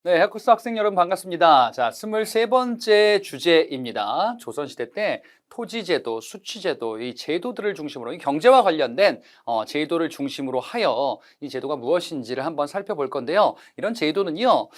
네, 해커스 학생 여러분 반갑습니다. 자, 23번째 주제입니다. 조선시대 때 토지제도, 수취제도, 이 제도들을 중심으로 이 경제와 관련된 제도를 중심으로 하여 이 제도가 무엇인지를 한번 살펴볼 건데요. 이런 제도는요,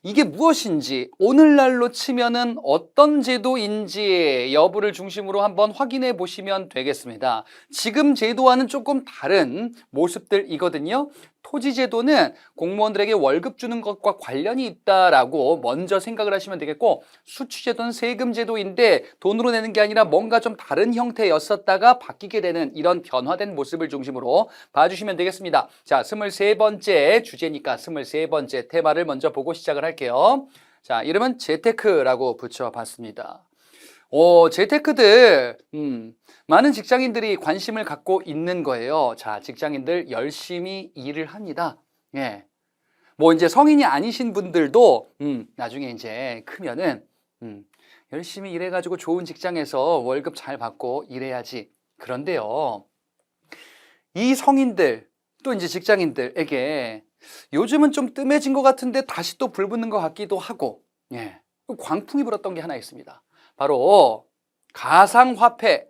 이게 무엇인지 오늘날로 치면은 어떤 제도인지 여부를 중심으로 한번 확인해 보시면 되겠습니다. 지금 제도와는 조금 다른 모습들이거든요. 토지제도는 공무원들에게 월급 주는 것과 관련이 있다라고 먼저 생각을 하시면 되겠고, 수취제도는 세금제도인데 돈으로 내는 게 아니라 뭔가 좀 다른 형태였었다가 바뀌게 되는 이런 변화된 모습을 중심으로 봐주시면 되겠습니다. 자, 23번째 주제니까 23번째 테마를 먼저 보고 시작을 할게요. 자, 이름은 재테크라고 붙여봤습니다. 재테크들, 많은 직장인들이 관심을 갖고 있는 거예요. 자, 직장인들 열심히 일을 합니다. 예. 뭐 이제 성인이 아니신 분들도, 나중에 이제 크면은, 열심히 일해가지고 좋은 직장에서 월급 잘 받고 일해야지. 그런데요, 이 성인들, 또 이제 직장인들에게 요즘은 좀 뜸해진 것 같은데 다시 또 불붙는 것 같기도 하고, 예. 광풍이 불었던 게 하나 있습니다. 바로 가상화폐,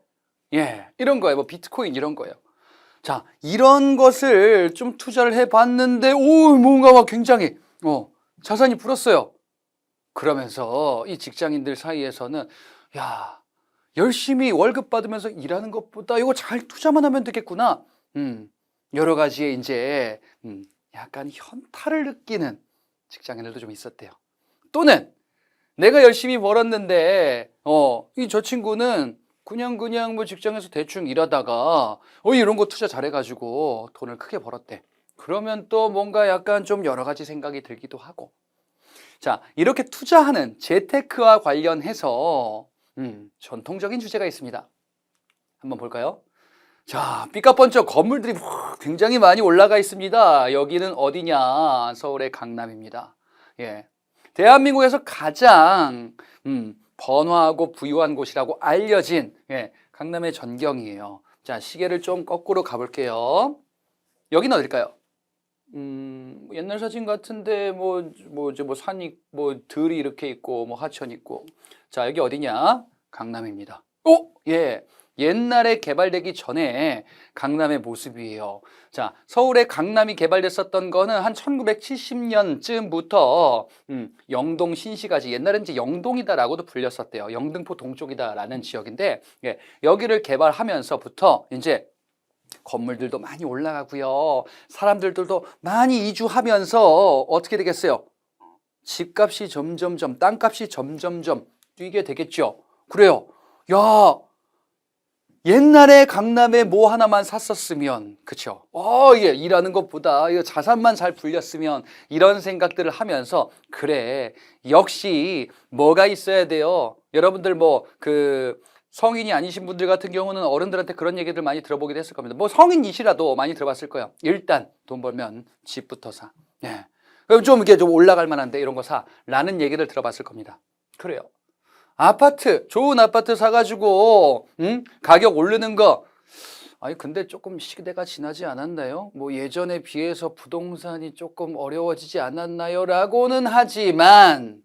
예, 이런 거예요. 뭐 비트코인 이런 거예요. 자, 이런 것을 좀 투자를 해봤는데, 뭔가 막 굉장히 자산이 불었어요. 그러면서 이 직장인들 사이에서는 야, 열심히 월급 받으면서 일하는 것보다 이거 잘 투자만 하면 되겠구나. 여러 가지의 이제 약간 현타를 느끼는 직장인들도 좀 있었대요. 또는 내가 열심히 벌었는데 이 저 친구는 그냥 뭐 직장에서 대충 일하다가 이런 거 투자 잘해가지고 돈을 크게 벌었대. 그러면 또 뭔가 약간 좀 여러 가지 생각이 들기도 하고. 자, 이렇게 투자하는 재테크와 관련해서 전통적인 주제가 있습니다. 한번 볼까요? 자, 삐까뻔쩍 건물들이 굉장히 많이 올라가 있습니다. 여기는 어디냐? 서울의 강남입니다. 예. 대한민국에서 가장 번화하고 부유한 곳이라고 알려진 강남의 전경이에요. 자, 시계를 좀 거꾸로 가볼게요. 여기는 어딜까요? 옛날 사진 같은데 산이 들이 이렇게 있고 하천 있고. 자, 여기 어디냐? 강남입니다. 예. 옛날에 개발되기 전에 강남의 모습이에요. 자, 서울에 강남이 개발됐었던 거는 한 1970년쯤부터 영동 신시가지, 옛날엔 이제 영동이다라고도 불렸었대요. 영등포 동쪽이다라는 지역인데, 예, 여기를 개발하면서부터 이제 건물들도 많이 올라가고요. 사람들도 많이 이주하면서 어떻게 되겠어요? 집값이 점점점, 땅값이 점점점 뛰게 되겠죠. 그래요. 야, 옛날에 강남에 뭐 하나만 샀었으면, 그쵸? 예, 일하는 것보다 이거 자산만 잘 불렸으면, 이런 생각들을 하면서, 그래, 역시 뭐가 있어야 돼요? 여러분들 성인이 아니신 분들 같은 경우는 어른들한테 그런 얘기들 많이 들어보기도 했을 겁니다. 성인이시라도 많이 들어봤을 거예요. 일단 돈 벌면 집부터 사. 예. 그럼 이게 좀 올라갈 만한데 이런 거 사. 라는 얘기를 들어봤을 겁니다. 그래요. 아파트, 좋은 아파트 사가지고, 가격 오르는 거. 아니, 근데 조금 시대가 지나지 않았나요? 예전에 비해서 부동산이 조금 어려워지지 않았나요? 라고는 하지만,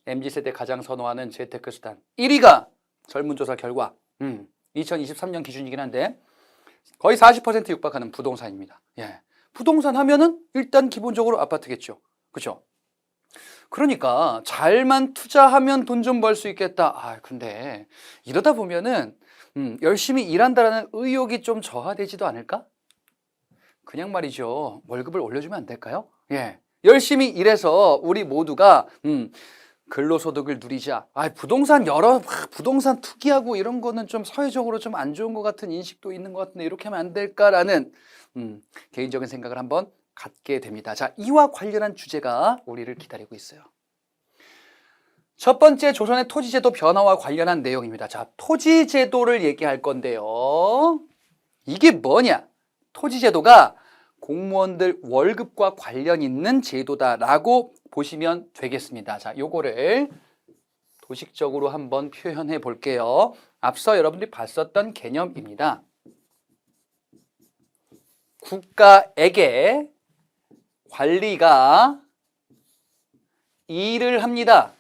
MZ세대 가장 선호하는 재테크 수단. 1위가 설문조사 결과, 2023년 기준이긴 한데, 거의 40% 육박하는 부동산입니다. 예. 부동산 하면은 일단 기본적으로 아파트겠죠. 그렇죠? 그러니까 잘만 투자하면 돈 좀 벌 수 있겠다. 근데 이러다 보면은 열심히 일한다라는 의욕이 좀 저하되지도 않을까? 그냥 말이죠. 월급을 올려주면 안 될까요? 예, 열심히 일해서 우리 모두가 근로소득을 누리자. 부동산 투기하고 이런 거는 좀 사회적으로 좀 안 좋은 것 같은 인식도 있는 것 같은데 이렇게 하면 안 될까라는 개인적인 생각을 한번 갖게 됩니다. 자, 이와 관련한 주제가 우리를 기다리고 있어요. 첫 번째, 조선의 토지제도 변화와 관련한 내용입니다. 자, 토지제도를 얘기할 건데요. 이게 뭐냐? 토지제도가 공무원들 월급과 관련 있는 제도다라고 보시면 되겠습니다. 자, 요거를 도식적으로 한번 표현해 볼게요. 앞서 여러분들이 봤었던 개념입니다. 국가에게 관리가 일을 합니다.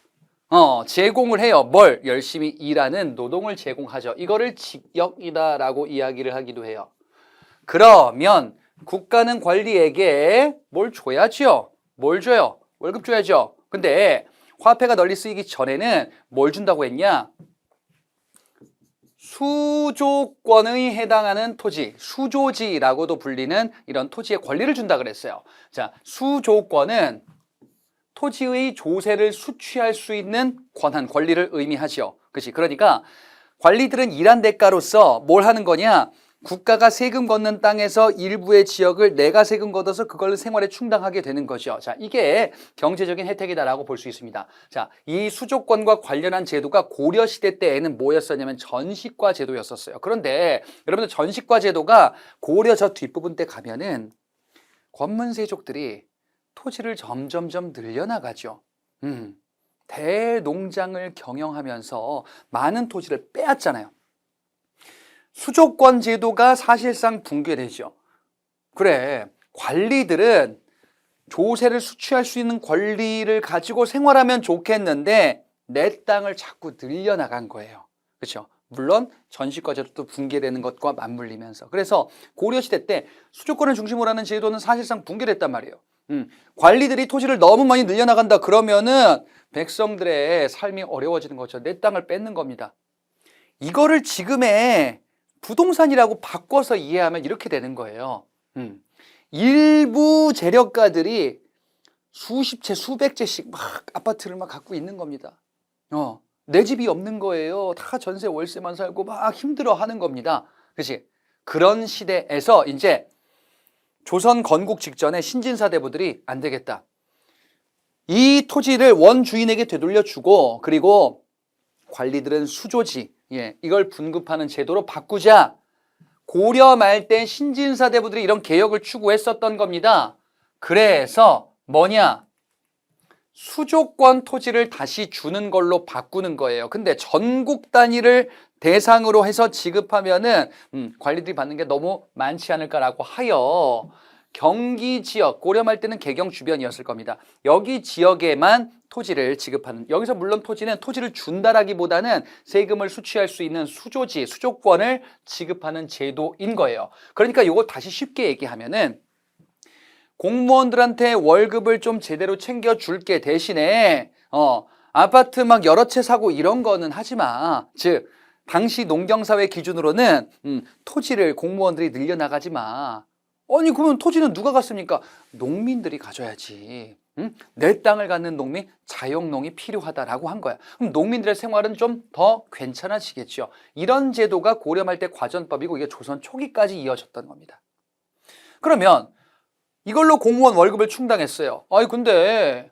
제공을 해요. 뭘? 열심히 일하는 노동을 제공하죠. 이거를 직역이다라고 이야기를 하기도 해요. 그러면 국가는 관리에게 뭘 줘야죠? 뭘 줘요? 월급 줘야죠. 근데 화폐가 널리 쓰이기 전에는 뭘 준다고 했냐? 수조권에 해당하는 토지, 수조지라고도 불리는 이런 토지의 권리를 준다 그랬어요. 자, 수조권은 토지의 조세를 수취할 수 있는 권한, 권리를 의미하죠. 그렇지? 그러니까 관리들은 일한 대가로서 뭘 하는 거냐? 국가가 세금 걷는 땅에서 일부의 지역을 내가 세금 걷어서 그걸 생활에 충당하게 되는 거죠. 자, 이게 경제적인 혜택이다라고 볼 수 있습니다. 자, 이 수조권과 관련한 제도가 고려시대 때에는 뭐였었냐면 전시과 제도였었어요. 그런데 여러분들 전시과 제도가 고려 저 뒷부분 때 가면은 권문세족들이 토지를 점점점 늘려나가죠. 대농장을 경영하면서 많은 토지를 빼앗잖아요. 수조권 제도가 사실상 붕괴되죠. 그래, 관리들은 조세를 수취할 수 있는 권리를 가지고 생활하면 좋겠는데 내 땅을 자꾸 늘려나간 거예요. 그렇죠? 물론 전시과 제도도 붕괴되는 것과 맞물리면서. 그래서 고려시대 때 수조권을 중심으로 하는 제도는 사실상 붕괴됐단 말이에요. 관리들이 토지를 너무 많이 늘려나간다 그러면은 백성들의 삶이 어려워지는 거죠. 내 땅을 뺏는 겁니다. 이거를 지금의 부동산이라고 바꿔서 이해하면 이렇게 되는 거예요. 일부 재력가들이 수십 채, 수백 채씩 막 아파트를 막 갖고 있는 겁니다. 내 집이 없는 거예요. 다 전세 월세만 살고 막 힘들어 하는 겁니다. 그렇지? 그런 시대에서 이제 조선 건국 직전에 신진사대부들이 안 되겠다. 이 토지를 원주인에게 되돌려주고 그리고 관리들은 수조지, 이걸 분급하는 제도로 바꾸자. 고려 말 때 신진사대부들이 이런 개혁을 추구했었던 겁니다. 그래서 뭐냐? 수조권 토지를 다시 주는 걸로 바꾸는 거예요. 근데 전국 단위를 대상으로 해서 지급하면은 관리들이 받는 게 너무 많지 않을까라고 하여 경기 지역, 고려 말 때는 개경 주변이었을 겁니다. 여기 지역에만 토지를 지급하는, 여기서 물론 토지를 준다라기보다는 세금을 수취할 수 있는 수조지, 수조권을 지급하는 제도인 거예요. 그러니까 이거 다시 쉽게 얘기하면은 공무원들한테 월급을 좀 제대로 챙겨줄게 대신에 아파트 막 여러 채 사고 이런 거는 하지 마. 즉 당시 농경사회 기준으로는 토지를 공무원들이 늘려나가지 마. 아니 그러면 토지는 누가 갔습니까? 농민들이 가져야지. 내 땅을 갖는 농민, 자영농이 필요하다라고 한 거야. 그럼 농민들의 생활은 좀 더 괜찮아지겠죠. 이런 제도가 고려 말 때 과전법이고 이게 조선 초기까지 이어졌던 겁니다. 그러면 이걸로 공무원 월급을 충당했어요. 아니 근데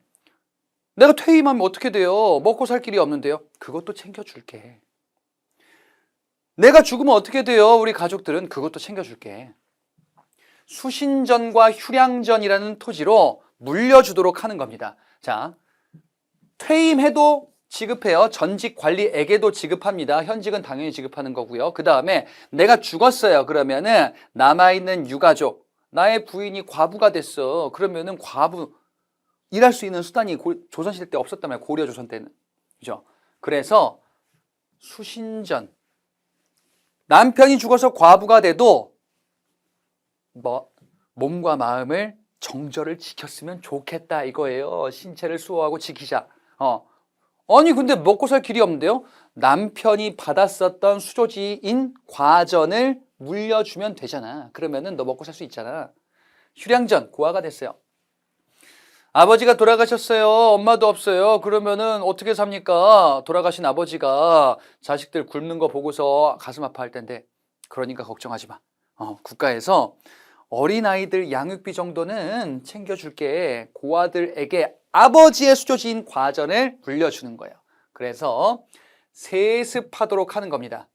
내가 퇴임하면 어떻게 돼요? 먹고 살 길이 없는데요. 그것도 챙겨줄게. 내가 죽으면 어떻게 돼요? 우리 가족들은 그것도 챙겨줄게. 수신전과 휴량전이라는 토지로 물려주도록 하는 겁니다. 자, 퇴임해도 지급해요. 전직 관리에게도 지급합니다. 현직은 당연히 지급하는 거고요. 그 다음에 내가 죽었어요. 그러면은 남아있는 유가족, 나의 부인이 과부가 됐어. 그러면은 과부 일할 수 있는 수단이 조선시대 때 없었단 말이에요. 고려 조선 때는. 그죠? 그래서 수신전. 남편이 죽어서 과부가 돼도 몸과 마음을 정절을 지켰으면 좋겠다 이거예요. 신체를 수호하고 지키자. 아니 근데 먹고 살 길이 없는데요. 남편이 받았었던 수조지인 과전을 물려주면 되잖아. 그러면은 너 먹고 살 수 있잖아. 휴량전 고아가 됐어요. 아버지가 돌아가셨어요. 엄마도 없어요. 그러면은 어떻게 삽니까? 돌아가신 아버지가 자식들 굶는 거 보고서 가슴 아파할 텐데. 그러니까 걱정하지 마. 국가에서 어린아이들 양육비 정도는 챙겨줄게. 고아들에게 아버지의 수조지인 과전을 물려주는 거예요. 그래서 세습하도록 하는 겁니다.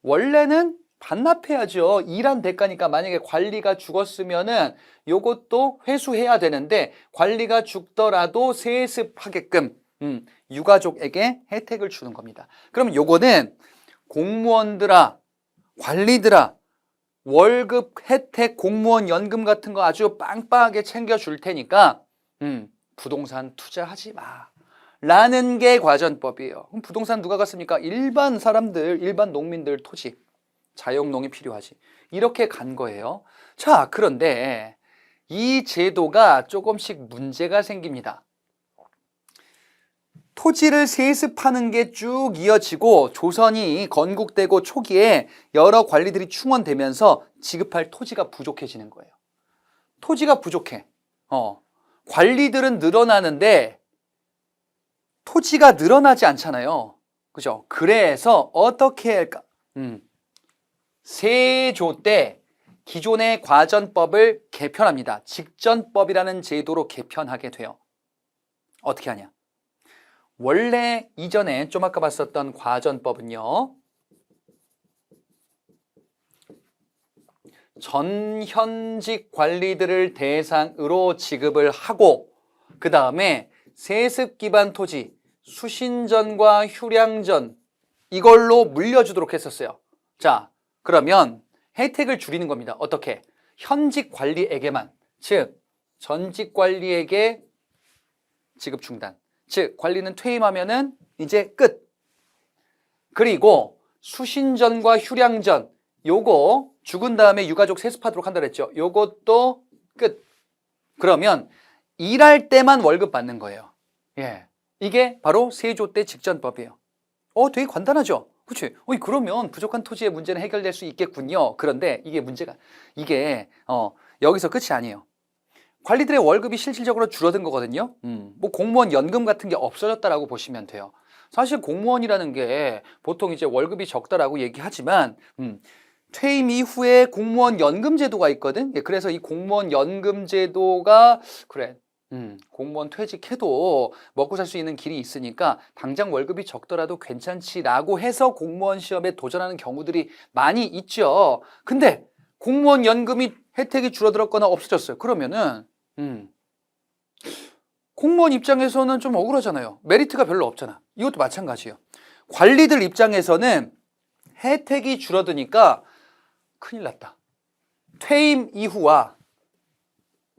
원래는 반납해야죠. 일한 대가니까. 만약에 관리가 죽었으면은 요것도 회수해야 되는데 관리가 죽더라도 세습하게끔 유가족에게 혜택을 주는 겁니다. 그럼 요거는 공무원들아, 관리들아, 월급, 혜택, 공무원 연금 같은 거 아주 빵빵하게 챙겨줄 테니까 부동산 투자하지 마. 라는 게 과전법이에요. 그럼 부동산 누가 갔습니까? 일반 사람들, 일반 농민들 토지, 자영농이 필요하지. 이렇게 간 거예요. 자, 그런데 이 제도가 조금씩 문제가 생깁니다. 토지를 세습하는 게 쭉 이어지고 조선이 건국되고 초기에 여러 관리들이 충원되면서 지급할 토지가 부족해지는 거예요. 토지가 부족해. 관리들은 늘어나는데 토지가 늘어나지 않잖아요. 그죠? 그래서 어떻게 할까? 세조 때 기존의 과전법을 개편합니다. 직전법이라는 제도로 개편하게 돼요. 어떻게 하냐? 원래 이전에 좀 아까 봤었던 과전법은요, 전현직 관리들을 대상으로 지급을 하고 그 다음에 세습 기반 토지, 수신전과 휴량전 이걸로 물려주도록 했었어요. 자, 그러면 혜택을 줄이는 겁니다. 어떻게? 현직 관리에게만, 즉 전직 관리에게 지급 중단. 즉 관리는 퇴임하면은 이제 끝. 그리고 수신전과 휴량전 요거 죽은 다음에 유가족 세습하도록 한다 그랬죠. 요것도 끝. 그러면 일할 때만 월급 받는 거예요. 예, 이게 바로 세조 때 직전법이에요. 되게 간단하죠. 그렇지? 그러면 부족한 토지의 문제는 해결될 수 있겠군요. 그런데 이게 문제가 여기서 끝이 아니에요. 관리들의 월급이 실질적으로 줄어든 거거든요. 뭐 공무원 연금 같은 게 없어졌다라고 보시면 돼요. 사실 공무원이라는 게 보통 이제 월급이 적다라고 얘기하지만 퇴임 이후에 공무원 연금 제도가 있거든. 그래서 이 공무원 연금 제도가 그래. 공무원 퇴직해도 먹고 살 수 있는 길이 있으니까 당장 월급이 적더라도 괜찮지라고 해서 공무원 시험에 도전하는 경우들이 많이 있죠. 근데 공무원 연금이 혜택이 줄어들었거나 없어졌어요. 그러면은 공무원 입장에서는 좀 억울하잖아요. 메리트가 별로 없잖아. 이것도 마찬가지예요. 관리들 입장에서는 혜택이 줄어드니까 큰일 났다. 퇴임 이후와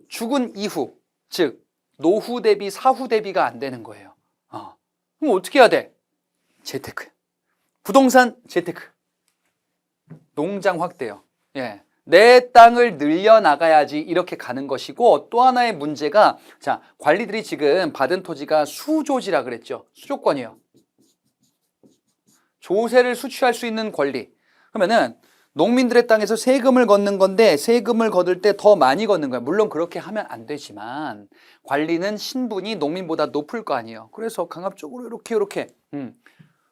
죽은 이후, 즉 노후 대비 사후 대비가 안 되는 거예요. 그럼 어떻게 해야 돼? 재테크. 부동산 재테크. 농장 확대요. 예. 내 땅을 늘려나가야지 이렇게 가는 것이고, 또 하나의 문제가, 자, 관리들이 지금 받은 토지가 수조지라 그랬죠. 수조권이에요. 조세를 수취할 수 있는 권리. 그러면은 농민들의 땅에서 세금을 걷는 건데 세금을 거둘 때 더 많이 걷는 거예요. 물론 그렇게 하면 안 되지만 관리는 신분이 농민보다 높을 거 아니에요. 그래서 강압적으로 이렇게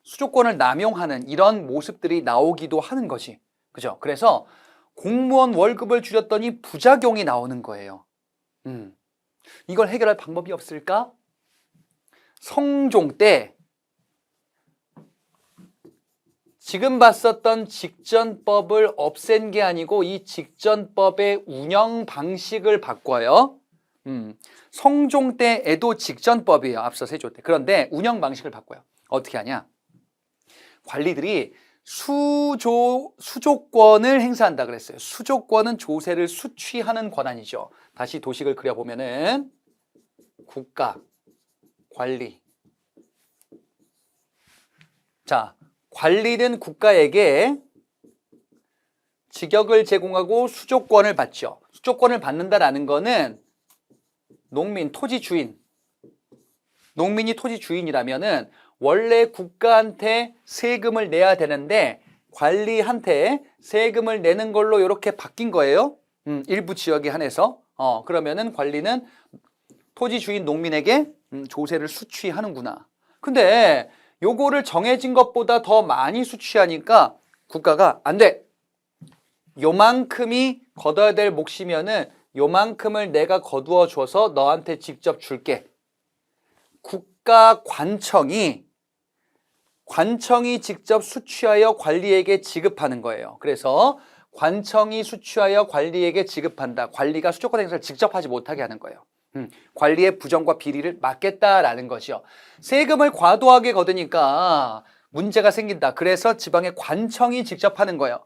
수조권을 남용하는 이런 모습들이 나오기도 하는 거지. 그죠? 그래서 공무원 월급을 줄였더니 부작용이 나오는 거예요. 이걸 해결할 방법이 없을까? 성종 때 지금 봤었던 직전법을 없앤 게 아니고 이 직전법의 운영 방식을 바꿔요. 성종 때에도 직전법이에요. 앞서 세조 때. 그런데 운영 방식을 바꿔요. 어떻게 하냐? 관리들이 수조권을 행사한다 그랬어요. 수조권은 조세를 수취하는 권한이죠. 다시 도식을 그려보면은 국가, 관리. 자, 관리는 국가에게 직역을 제공하고 수조권을 받죠. 수조권을 받는다라는 거는 농민, 토지 주인. 농민이 토지 주인이라면은 원래 국가한테 세금을 내야 되는데 관리한테 세금을 내는 걸로 이렇게 바뀐 거예요. 일부 지역에 한해서. 그러면은 관리는 토지 주인 농민에게 조세를 수취하는구나. 근데 요거를 정해진 것보다 더 많이 수취하니까 국가가 안 돼. 요만큼이 거둬야 될 몫이면은 요만큼을 내가 거두어 줘서 너한테 직접 줄게. 국가 관청이 직접 수취하여 관리에게 지급하는 거예요. 그래서 관청이 수취하여 관리에게 지급한다. 관리가 수조권 행사를 직접 하지 못하게 하는 거예요. 관리의 부정과 비리를 막겠다라는 것이요. 세금을 과도하게 거두니까 문제가 생긴다. 그래서 지방의 관청이 직접 하는 거예요.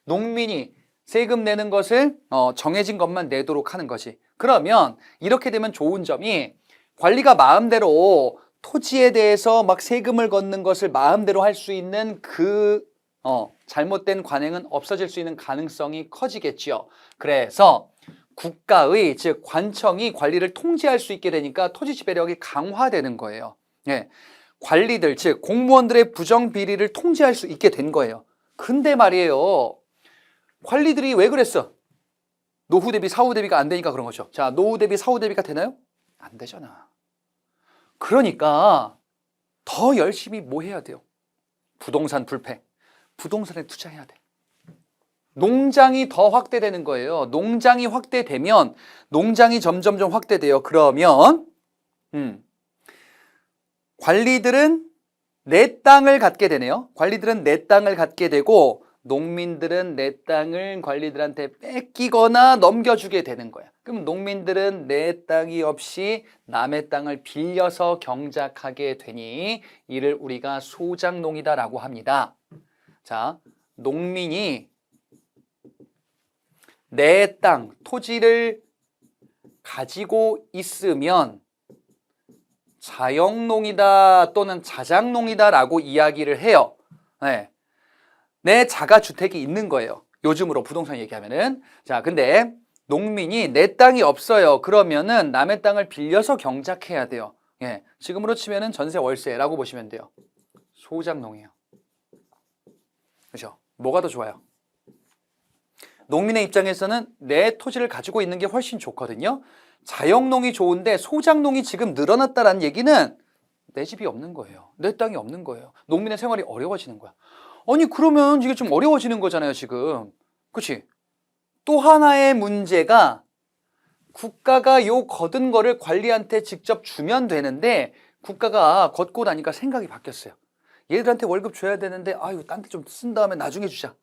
농민이 세금 내는 것을 정해진 것만 내도록 하는 것이. 그러면 이렇게 되면 좋은 점이 관리가 마음대로 토지에 대해서 막 세금을 걷는 것을 마음대로 할 수 있는 그 잘못된 관행은 없어질 수 있는 가능성이 커지겠지요. 그래서 국가의 즉 관청이 관리를 통제할 수 있게 되니까 토지 지배력이 강화되는 거예요. 예. 관리들 즉 공무원들의 부정 비리를 통제할 수 있게 된 거예요. 근데 말이에요. 관리들이 왜 그랬어? 노후 대비 사후 대비가 안 되니까 그런 거죠. 자, 노후 대비 사후 대비가 되나요? 안 되잖아. 그러니까 더 열심히 뭐 해야 돼요? 부동산 불패. 부동산에 투자해야 돼. 농장이 더 확대되는 거예요. 농장이 확대되면 농장이 점점점 확대돼요. 그러면 관리들은 내 땅을 갖게 되네요. 관리들은 내 땅을 갖게 되고 농민들은 내 땅을 관리들한테 뺏기거나 넘겨주게 되는 거야. 그럼 농민들은 내 땅이 없이 남의 땅을 빌려서 경작하게 되니 이를 우리가 소작농이다라고 합니다. 자, 농민이 내 땅, 토지를 가지고 있으면 자영농이다 또는 자작농이다라고 이야기를 해요. 네. 내 자가주택이 있는 거예요. 요즘으로 부동산 얘기하면은. 자, 근데 농민이 내 땅이 없어요. 그러면은 남의 땅을 빌려서 경작해야 돼요. 예. 지금으로 치면은 전세 월세라고 보시면 돼요. 소작농이에요. 그렇죠? 뭐가 더 좋아요? 농민의 입장에서는 내 토지를 가지고 있는 게 훨씬 좋거든요. 자영농이 좋은데 소작농이 지금 늘어났다는 얘기는 내 집이 없는 거예요. 내 땅이 없는 거예요. 농민의 생활이 어려워지는 거야. 아니 그러면 이게 좀 어려워지는 거잖아요 지금. 그렇지? 또 하나의 문제가 국가가 요 거둔 거를 관리한테 직접 주면 되는데 국가가 걷고 나니까 생각이 바뀌었어요. 얘들한테 월급 줘야 되는데 아유 딴 데 좀 쓴 다음에 나중에 주자.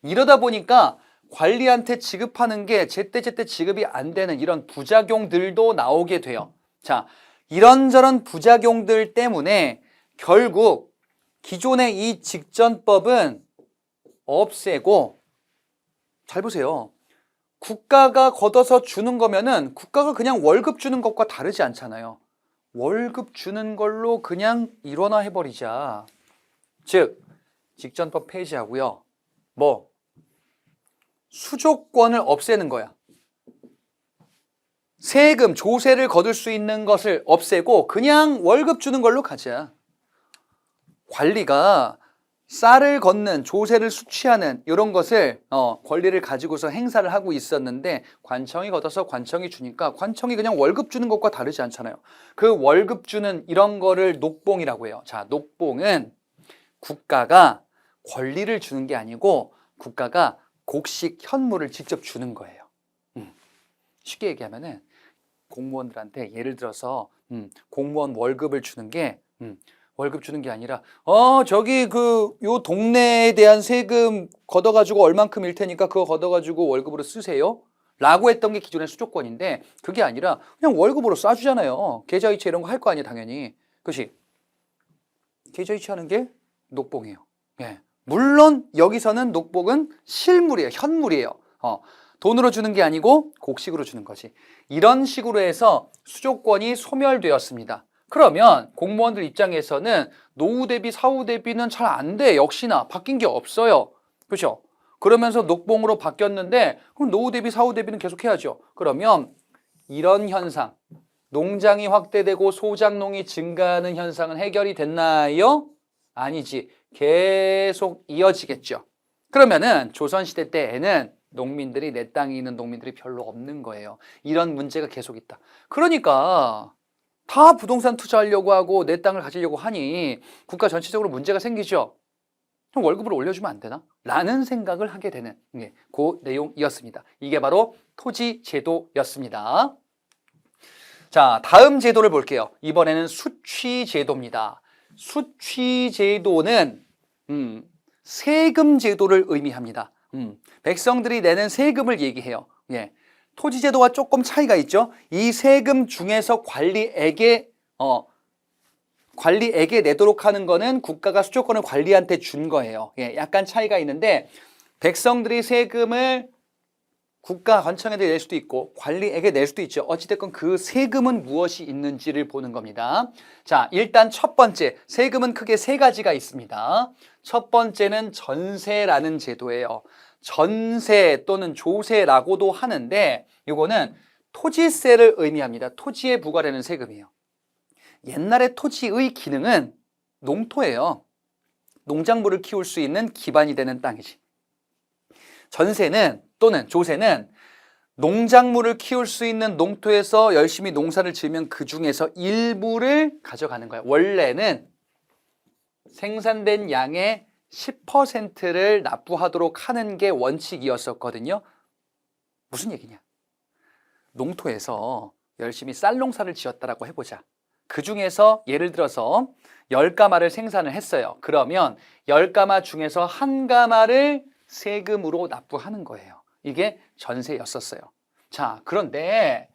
이러다 보니까 관리한테 지급하는 게 제때제때 지급이 안 되는 이런 부작용들도 나오게 돼요. 자, 이런저런 부작용들 때문에 결국 기존의 이 직전법은 없애고, 잘 보세요. 국가가 걷어서 주는 거면은 국가가 그냥 월급 주는 것과 다르지 않잖아요. 월급 주는 걸로 그냥 일원화해버리자. 즉, 직전법 폐지하고요. 수조권을 없애는 거야. 세금, 조세를 거둘 수 있는 것을 없애고 그냥 월급 주는 걸로 가자. 관리가 쌀을 걷는, 조세를 수취하는 이런 것을 권리를 가지고서 행사를 하고 있었는데 관청이 걷어서 관청이 주니까 관청이 그냥 월급 주는 것과 다르지 않잖아요. 그 월급 주는 이런 거를 녹봉이라고 해요. 자, 녹봉은 국가가 권리를 주는 게 아니고 국가가 곡식 현물을 직접 주는 거예요. 쉽게 얘기하면은 공무원들한테 예를 들어서 공무원 월급을 주는 게 월급 주는 게 아니라 저기 요 동네에 대한 세금 걷어가지고 얼만큼일 테니까 그거 걷어가지고 월급으로 쓰세요 라고 했던 게 기존의 수조권인데 그게 아니라 그냥 월급으로 쏴주잖아요. 계좌이체 이런 거 할 거 아니에요 당연히. 그렇지? 계좌이체 하는 게 녹봉이에요. 예. 물론 여기서는 녹봉은 실물이에요. 현물이에요. 돈으로 주는 게 아니고 곡식으로 주는 거지. 이런 식으로 해서 수조권이 소멸되었습니다. 그러면 공무원들 입장에서는 노후 대비 사후 대비는 잘 안 돼. 역시나 바뀐 게 없어요. 그렇죠? 그러면서 녹봉으로 바뀌었는데 그럼 노후 대비 사후 대비는 계속 해야죠. 그러면 이런 현상, 농장이 확대되고 소작농이 증가하는 현상은 해결이 됐나요? 아니지. 계속 이어지겠죠. 그러면은 조선시대 때에는 농민들이 내 땅에 있는 농민들이 별로 없는 거예요. 이런 문제가 계속 있다. 그러니까 다 부동산 투자하려고 하고 내 땅을 가지려고 하니 국가 전체적으로 문제가 생기죠. 좀 월급을 올려주면 안 되나? 라는 생각을 하게 되는 그 내용이었습니다. 이게 바로 토지제도였습니다. 자, 다음 제도를 볼게요. 이번에는 수취제도입니다. 수취제도는 세금 제도를 의미합니다. 백성들이 내는 세금을 얘기해요. 예. 토지제도와 조금 차이가 있죠. 이 세금 중에서 관리에게 내도록 하는 거는 국가가 수조권을 관리한테 준 거예요. 예. 약간 차이가 있는데 백성들이 세금을 국가관청에게 낼 수도 있고 관리에게 낼 수도 있죠. 어찌됐건 그 세금은 무엇이 있는지를 보는 겁니다. 자, 일단 첫 번째, 세금은 크게 세 가지가 있습니다. 첫 번째는 전세라는 제도예요. 전세 또는 조세라고도 하는데 이거는 토지세를 의미합니다. 토지에 부과되는 세금이에요. 옛날에 토지의 기능은 농토예요. 농작물을 키울 수 있는 기반이 되는 땅이지. 전세는 또는 조세는 농작물을 키울 수 있는 농토에서 열심히 농사를 지으면 그 중에서 일부를 가져가는 거예요. 원래는 생산된 양의 10%를 납부하도록 하는 게 원칙이었었거든요. 무슨 얘기냐? 농토에서 열심히 쌀 농사를 지었다라고 해보자. 그 중에서 예를 들어서 10가마를 생산을 했어요. 그러면 10가마 중에서 1가마를 세금으로 납부하는 거예요. 이게 전세였었어요. 자, 그런데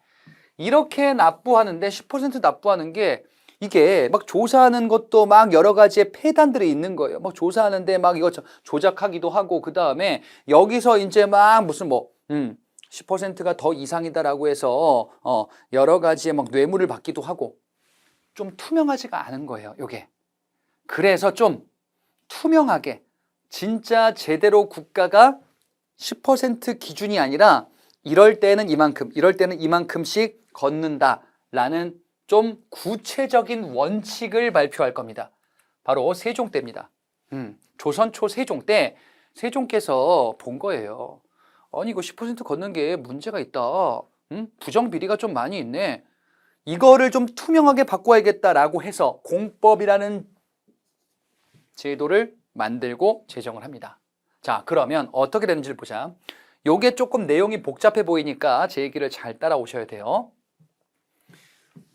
이렇게 납부하는데 10% 납부하는 게 이게 막 조사하는 것도 막 여러 가지의 폐단들이 있는 거예요. 막 조사하는데 막 이거 조작하기도 하고 그 다음에 여기서 이제 막 무슨 10%가 더 이상이다라고 해서 여러 가지의 막 뇌물을 받기도 하고 좀 투명하지가 않은 거예요. 요게. 그래서 좀 투명하게 진짜 제대로 국가가 10% 기준이 아니라 이럴 때는 이만큼, 이럴 때는 이만큼씩 걷는다라는 좀 구체적인 원칙을 발표할 겁니다. 바로 세종 때입니다. 조선 초 세종 때 세종께서 본 거예요. 아니 이거 10% 걷는 게 문제가 있다. 부정비리가 좀 많이 있네. 이거를 좀 투명하게 바꿔야겠다라고 해서 공법이라는 제도를 만들고 제정을 합니다. 자, 그러면 어떻게 되는지를 보자. 요게 조금 내용이 복잡해 보이니까 제 얘기를 잘 따라오셔야 돼요.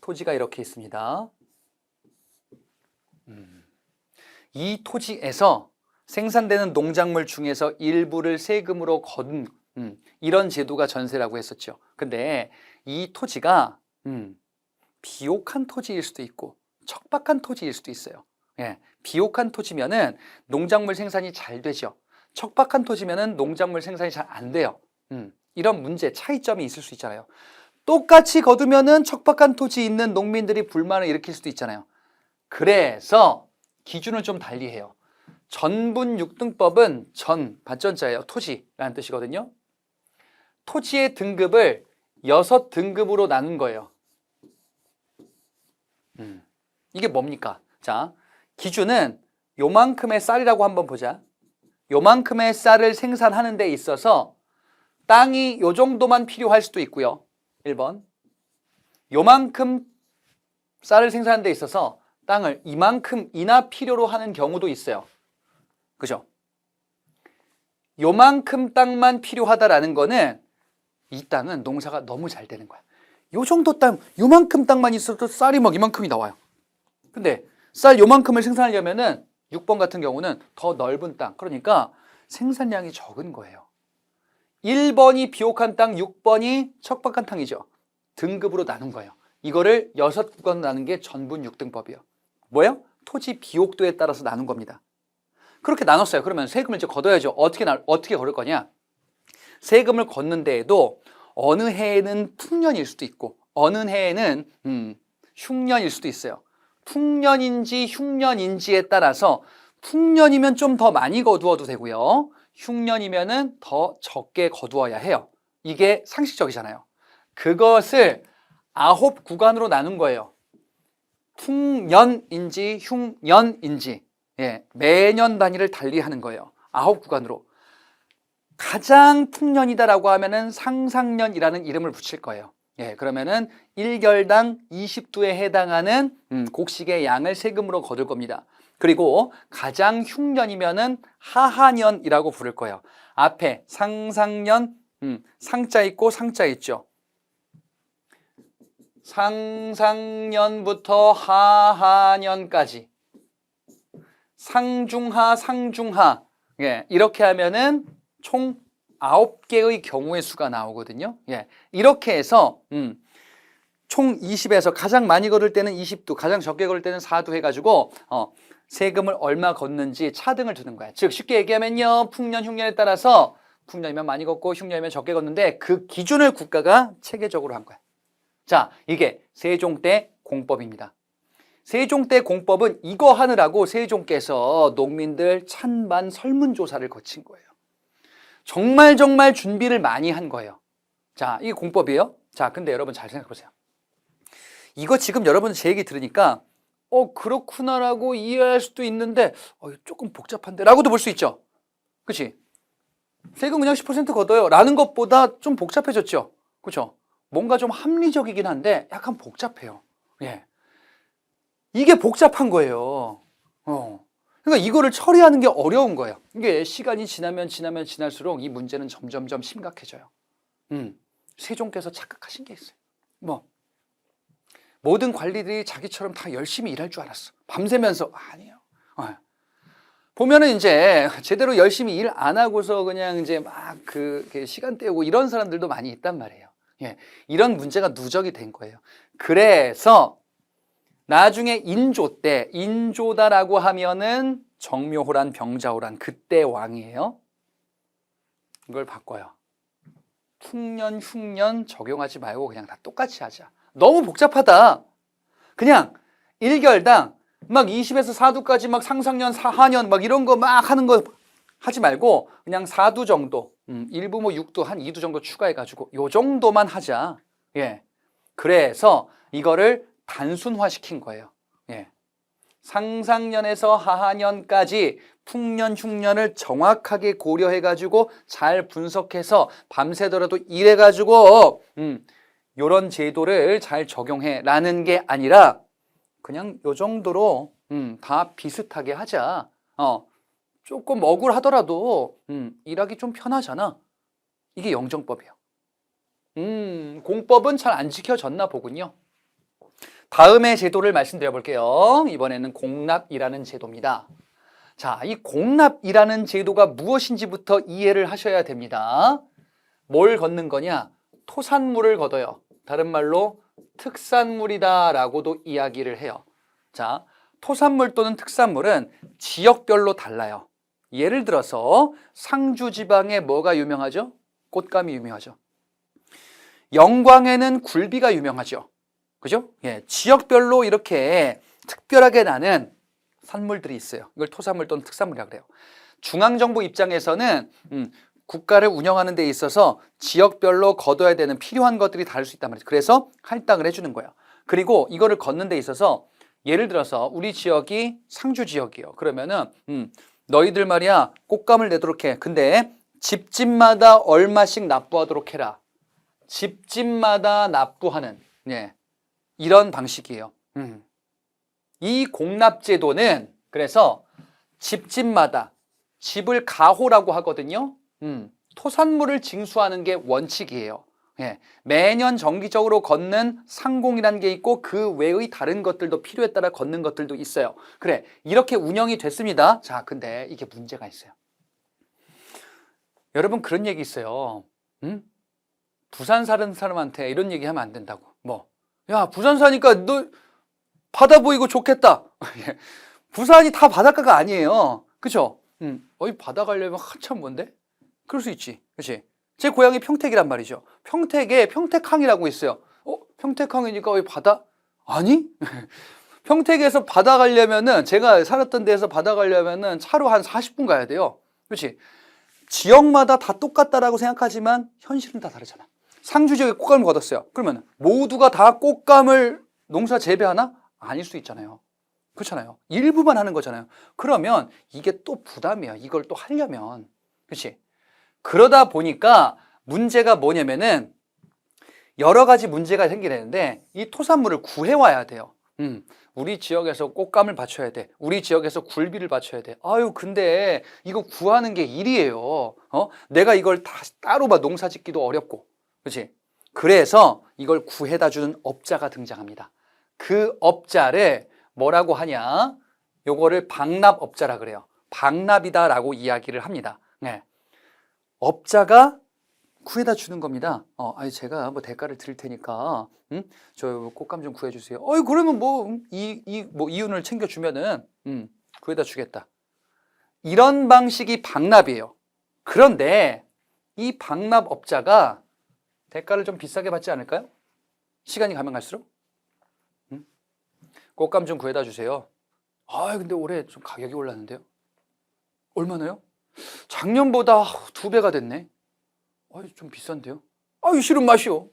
토지가 이렇게 있습니다. 이 토지에서 생산되는 농작물 중에서 일부를 세금으로 걷는 이런 제도가 전세라고 했었죠. 근데 이 토지가 비옥한 토지일 수도 있고 척박한 토지일 수도 있어요. 예, 비옥한 토지면은 농작물 생산이 잘 되죠. 척박한 토지면은 농작물 생산이 잘 안 돼요. 이런 문제, 차이점이 있을 수 있잖아요. 똑같이 거두면은 척박한 토지 있는 농민들이 불만을 일으킬 수도 있잖아요. 그래서 기준을 좀 달리해요. 전분 6등법은 받전자예요. 토지라는 뜻이거든요. 토지의 등급을 6등급으로 나눈 거예요. 이게 뭡니까? 자, 기준은 요만큼의 쌀이라고 한번 보자. 요만큼의 쌀을 생산하는 데 있어서 땅이 요 정도만 필요할 수도 있고요. 1번. 요만큼 쌀을 생산하는 데 있어서 땅을 이만큼이나 필요로 하는 경우도 있어요. 그죠? 요만큼 땅만 필요하다라는 거는 이 땅은 농사가 너무 잘 되는 거야. 요 정도 땅, 요만큼 땅만 있어도 쌀이 막 이만큼이 나와요. 근데 쌀 요만큼을 생산하려면은 6번 같은 경우는 더 넓은 땅, 그러니까 생산량이 적은 거예요. 1번이 비옥한 땅, 6번이 척박한 땅이죠. 등급으로 나눈 거예요. 이거를 6구간으로 나눈 게 전분 6등법이에요. 뭐예요? 토지 비옥도에 따라서 나눈 겁니다. 그렇게 나눴어요. 그러면 세금을 이제 걷어야죠. 어떻게 걸을 거냐? 세금을 걷는 데에도 어느 해에는 풍년일 수도 있고 어느 해에는 흉년일 수도 있어요. 풍년인지 흉년인지에 따라서 풍년이면 좀 더 많이 거두어도 되고요. 흉년이면은 더 적게 거두어야 해요. 이게 상식적이잖아요. 그것을 9구간으로 나눈 거예요. 풍년인지 흉년인지 매년 단위를 달리하는 거예요. 9구간으로. 가장 풍년이다라고 하면은 상상년이라는 이름을 붙일 거예요. 그러면은 1결당 20도에 해당하는 곡식의 양을 세금으로 거둘 겁니다. 그리고 가장 흉년이면은 하하년이라고 부를 거예요. 앞에 상상년, 상자 있고 상자 있죠. 상상년부터 하하년까지 상중하, 이렇게 하면은 총 9개의 경우의 수가 나오거든요. 이렇게 해서 총 20에서 가장 많이 걸을 때는 20도, 가장 적게 걸을 때는 4도 해가지고 세금을 얼마 걷는지 차등을 두는 거야. 즉 쉽게 얘기하면요, 풍년, 흉년에 따라서 풍년이면 많이 걷고 흉년이면 적게 걷는데 그 기준을 국가가 체계적으로 한 거야. 자, 이게 세종 때 공법입니다. 세종 때 공법은 이거 하느라고 세종께서 농민들 찬반 설문조사를 거친 거예요. 정말 준비를 많이 한 거예요. 자, 이게 공법이에요. 자, 근데 여러분 잘 생각해 보세요. 이거 지금 여러분 제 얘기 들으니까 그렇구나라고 이해할 수도 있는데 조금 복잡한데 라고도 볼 수 있죠. 그렇지? 세금 그냥 10% 걷어요 라는 것보다 좀 복잡해졌죠. 그렇죠? 뭔가 좀 합리적이긴 한데 약간 복잡해요. 예. 이게 복잡한 거예요. 그러니까 이거를 처리하는 게 어려운 거예요. 이게 시간이 지나면 지날수록 이 문제는 점점점 심각해져요. 세종께서 착각하신 게 있어요. 모든 관리들이 자기처럼 다 열심히 일할 줄 알았어. 밤새면서 아니에요. 보면은 이제 제대로 열심히 일 안 하고서 그냥 이제 막 시간 때우고 이런 사람들도 많이 있단 말이에요. 예, 이런 문제가 누적이 된 거예요. 그래서 나중에 인조 때, 인조다라고 하면은 정묘호란, 병자호란 그때 왕이에요. 이걸 바꿔요. 풍년, 흉년 적용하지 말고 그냥 다 똑같이 하자. 너무 복잡하다. 그냥 일결당 막 20에서 4두까지 막 상상년, 사하년 막 이런 거 막 하는 거 하지 말고 그냥 4두 정도, 일부 6두, 한 2두 정도 추가해가지고 요 정도만 하자. 예. 그래서 이거를 단순화시킨 거예요. 예. 상상년에서 하하년까지 풍년, 흉년을 정확하게 고려해가지고 잘 분석해서 밤새더라도 일해가지고 요런 제도를 잘 적용해라는 게 아니라 그냥 요 정도로 다 비슷하게 하자. 조금 억울하더라도 일하기 좀 편하잖아. 이게 영정법이에요. 공법은 잘 안 지켜졌나 보군요. 다음의 제도를 말씀드려 볼게요. 이번에는 공납이라는 제도입니다. 자, 이 공납이라는 제도가 무엇인지부터 이해를 하셔야 됩니다. 뭘 걷는 거냐? 토산물을 걷어요. 다른 말로 특산물이다 라고도 이야기를 해요. 자, 토산물 또는 특산물은 지역별로 달라요. 예를 들어서 상주 지방에 뭐가 유명하죠? 꽃감이 유명하죠. 영광에는 굴비가 유명하죠. 그죠? 예, 지역별로 이렇게 특별하게 나는 산물들이 있어요. 이걸 토산물 또는 특산물이라고 그래요. 중앙정부 입장에서는 국가를 운영하는 데 있어서 지역별로 거둬야 되는 필요한 것들이 다를 수 있단 말이죠. 그래서 할당을 해주는 거예요. 그리고 이거를 걷는 데 있어서 예를 들어서 우리 지역이 상주 지역이에요. 그러면은 너희들 말이야 꽃감을 내도록 해. 근데 집집마다 얼마씩 납부하도록 해라. 집집마다 납부하는 이런 방식이에요. 이 공납제도는 그래서 집집마다 집을 가호라고 하거든요. 토산물을 징수하는 게 원칙이에요. 매년 정기적으로 걷는 상공이라는 게 있고 그 외의 다른 것들도 필요에 따라 걷는 것들도 있어요. 그래, 이렇게 운영이 됐습니다. 자, 근데 이게 문제가 있어요. 여러분 그런 얘기 있어요. 부산 사는 사람한테 이런 얘기 하면 안 된다고. 야, 부산 사니까 너 바다 보이고 좋겠다. 부산이 다 바닷가가 아니에요. 그쵸? 바다 가려면 한참 먼데? 그럴 수 있지. 그치? 제 고향이 평택이란 말이죠. 평택에 평택항이라고 있어요. 평택항이니까 바다? 아니? 평택에서 바다 가려면은, 제가 살았던 데에서 바다 가려면은 차로 한 40분 가야 돼요. 그렇지? 지역마다 다 똑같다라고 생각하지만 현실은 다 다르잖아. 상주 지역에 꽃감을 걷었어요. 그러면 모두가 다 꽃감을 농사 재배하나? 아닐 수 있잖아요. 그렇잖아요. 일부만 하는 거잖아요. 그러면 이게 또 부담이야. 이걸 또 하려면. 그렇지? 그러다 보니까 문제가 뭐냐면은 여러 가지 문제가 생기는데 이 토산물을 구해와야 돼요. 우리 지역에서 꽃감을 바쳐야 돼. 우리 지역에서 굴비를 바쳐야 돼. 아유, 근데 이거 구하는 게 일이에요. 내가 이걸 다 따로 농사 짓기도 어렵고. 그렇지? 그래서 이걸 구해다 주는 업자가 등장합니다. 그 업자를 뭐라고 하냐? 요거를 방납업자라 그래요. 방납이다라고 이야기를 합니다. 업자가 구해다 주는 겁니다. 아니 제가 대가를 드릴 테니까, 저 꽃감 좀 구해주세요. 그러면 이윤을 챙겨주면은, 구해다 주겠다. 이런 방식이 방납이에요. 그런데 이 방납업자가 대가를 좀 비싸게 받지 않을까요? 시간이 가면 갈수록? 꽃감 좀 구해다 주세요. 아, 근데 올해 좀 가격이 올랐는데요. 얼마나요? 작년보다 2배가 됐네. 좀 비싼데요. 싫은 맛이요.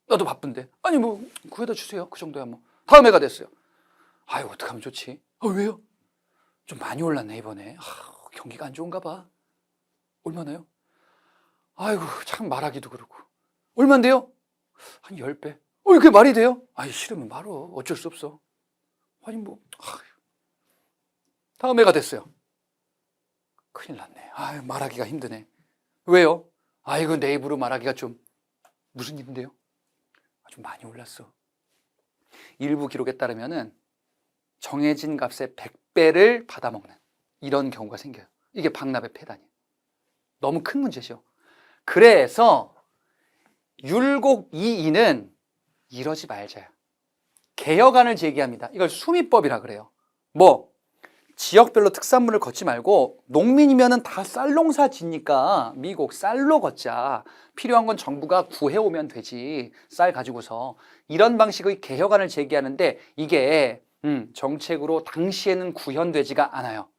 나도 바쁜데. 아니 뭐 구해다 주세요. 그 정도야 뭐. 다음 해가 됐어요. 어떡하면 좋지? 왜요? 좀 많이 올랐네 이번에. 경기가 안 좋은가 봐. 얼마나요? 아이고 참 말하기도 그렇고. 얼만데요? 한 10배. 그게 말이 돼요? 싫으면 말어. 어쩔 수 없어. 다음 해가 됐어요. 큰일 났네. 말하기가 힘드네. 왜요? 이거 내 입으로 말하기가 좀 무슨 일인데요? 좀 많이 올랐어. 일부 기록에 따르면은 정해진 값의 100배를 받아먹는 이런 경우가 생겨요. 이게 방납의 폐단이에요. 너무 큰 문제죠. 그래서 율곡이인은 이러지 말자요. 개혁안을 제기합니다. 이걸 수미법이라 그래요. 지역별로 특산물을 걷지 말고 농민이면은 다 쌀농사 짓니까 미국 쌀로 걷자. 필요한 건 정부가 구해오면 되지. 쌀 가지고서. 이런 방식의 개혁안을 제기하는데 이게 정책으로 당시에는 구현되지가 않아요.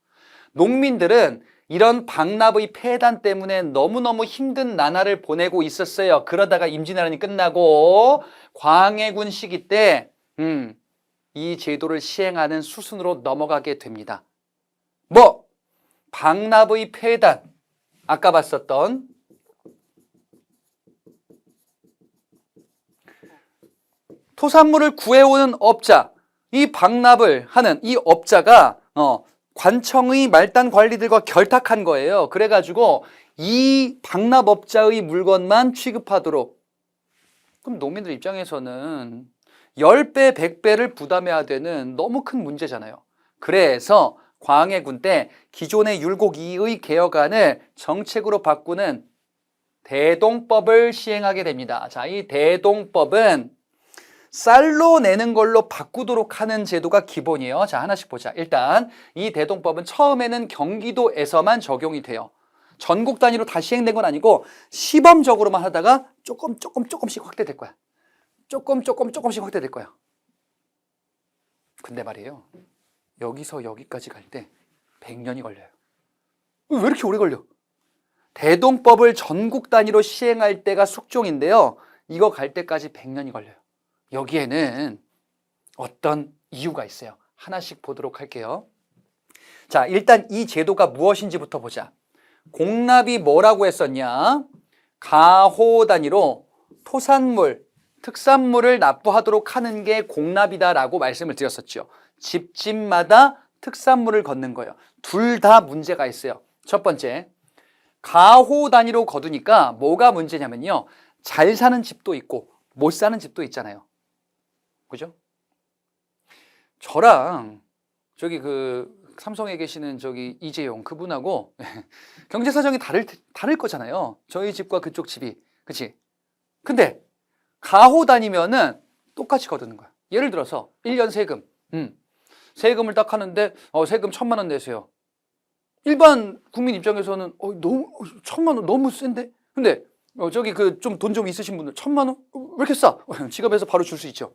농민들은 이런 방납의 폐단 때문에 너무너무 힘든 나날을 보내고 있었어요. 그러다가 임진왜란이 끝나고 광해군 시기 때 이 제도를 시행하는 수순으로 넘어가게 됩니다. 방납의 폐단, 아까 봤었던 토산물을 구해오는 업자, 이 방납을 하는 이 업자가 관청의 말단 관리들과 결탁한 거예요. 그래가지고 이 방납업자의 물건만 취급하도록. 그럼 농민들 입장에서는 10배, 100배를 부담해야 되는 너무 큰 문제잖아요. 그래서 광해군 때 기존의 율곡이의 개혁안을 정책으로 바꾸는 대동법을 시행하게 됩니다. 자, 이 대동법은 쌀로 내는 걸로 바꾸도록 하는 제도가 기본이에요. 자, 하나씩 보자. 일단 이 대동법은 처음에는 경기도에서만 적용이 돼요. 전국 단위로 다 시행된 건 아니고 시범적으로만 하다가 조금씩 확대될 거야. 조금씩 확대될 거야. 근데 말이에요. 여기서 여기까지 갈 때 100년이 걸려요. 왜 이렇게 오래 걸려? 대동법을 전국 단위로 시행할 때가 숙종인데요. 이거 갈 때까지 100년이 걸려요. 여기에는 어떤 이유가 있어요. 하나씩 보도록 할게요. 자, 일단 이 제도가 무엇인지부터 보자. 공납이 뭐라고 했었냐? 가호 단위로 토산물, 특산물을 납부하도록 하는 게 공납이다라고 말씀을 드렸었죠. 집집마다 특산물을 걷는 거예요. 둘 다 문제가 있어요. 첫 번째, 가호 단위로 거두니까 뭐가 문제냐면요. 잘 사는 집도 있고 못 사는 집도 있잖아요. 그죠? 저랑 저기 삼성에 계시는 저기 이재용 그분하고 경제 사정이 다를 거잖아요. 저희 집과 그쪽 집이. 그치? 근데 가호 다니면은 똑같이 거두는 거야. 예를 들어서 1년 세금. 세금을 딱 하는데 세금 1,000만 원 내세요. 일반 국민 입장에서는 너무 1,000만 원 너무 센데? 근데 저기 좀 돈 좀 있으신 분들 1,000만 원? 왜 이렇게 싸? 지갑에서 바로 줄 수 있죠.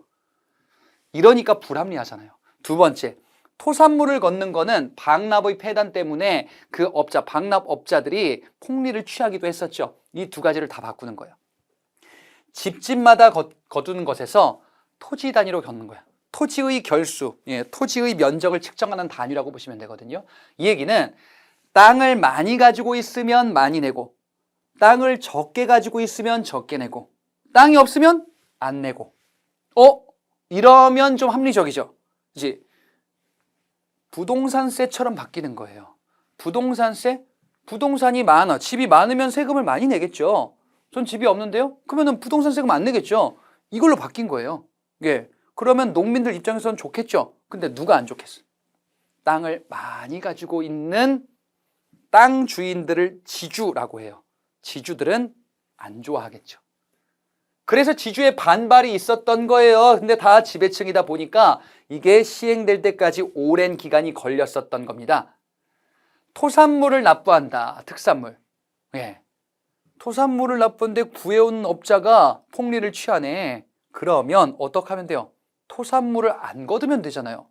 이러니까 불합리하잖아요. 두 번째, 토산물을 걷는 거는 방납의 폐단 때문에 그 업자, 방납업자들이 폭리를 취하기도 했었죠. 이 두 가지를 다 바꾸는 거예요. 집집마다 거두는 것에서 토지 단위로 걷는 거야. 토지의 결수, 토지의 면적을 측정하는 단위라고 보시면 되거든요. 이 얘기는 땅을 많이 가지고 있으면 많이 내고 땅을 적게 가지고 있으면 적게 내고 땅이 없으면 안 내고 이러면 좀 합리적이죠. 이제 부동산세처럼 바뀌는 거예요. 부동산세? 부동산이 많아. 집이 많으면 세금을 많이 내겠죠. 전 집이 없는데요? 그러면 부동산 세금 안 내겠죠. 이걸로 바뀐 거예요. 예. 그러면 농민들 입장에서는 좋겠죠. 근데 누가 안 좋겠어? 땅을 많이 가지고 있는 땅 주인들을 지주라고 해요. 지주들은 안 좋아하겠죠. 그래서 지주의 반발이 있었던 거예요. 근데 다 지배층이다 보니까 이게 시행될 때까지 오랜 기간이 걸렸었던 겁니다. 토산물을 납부한다. 특산물. 예. 토산물을 나쁜데 구해온 업자가 폭리를 취하네. 그러면 어떻게 하면 돼요? 토산물을 안 걷으면 되잖아요.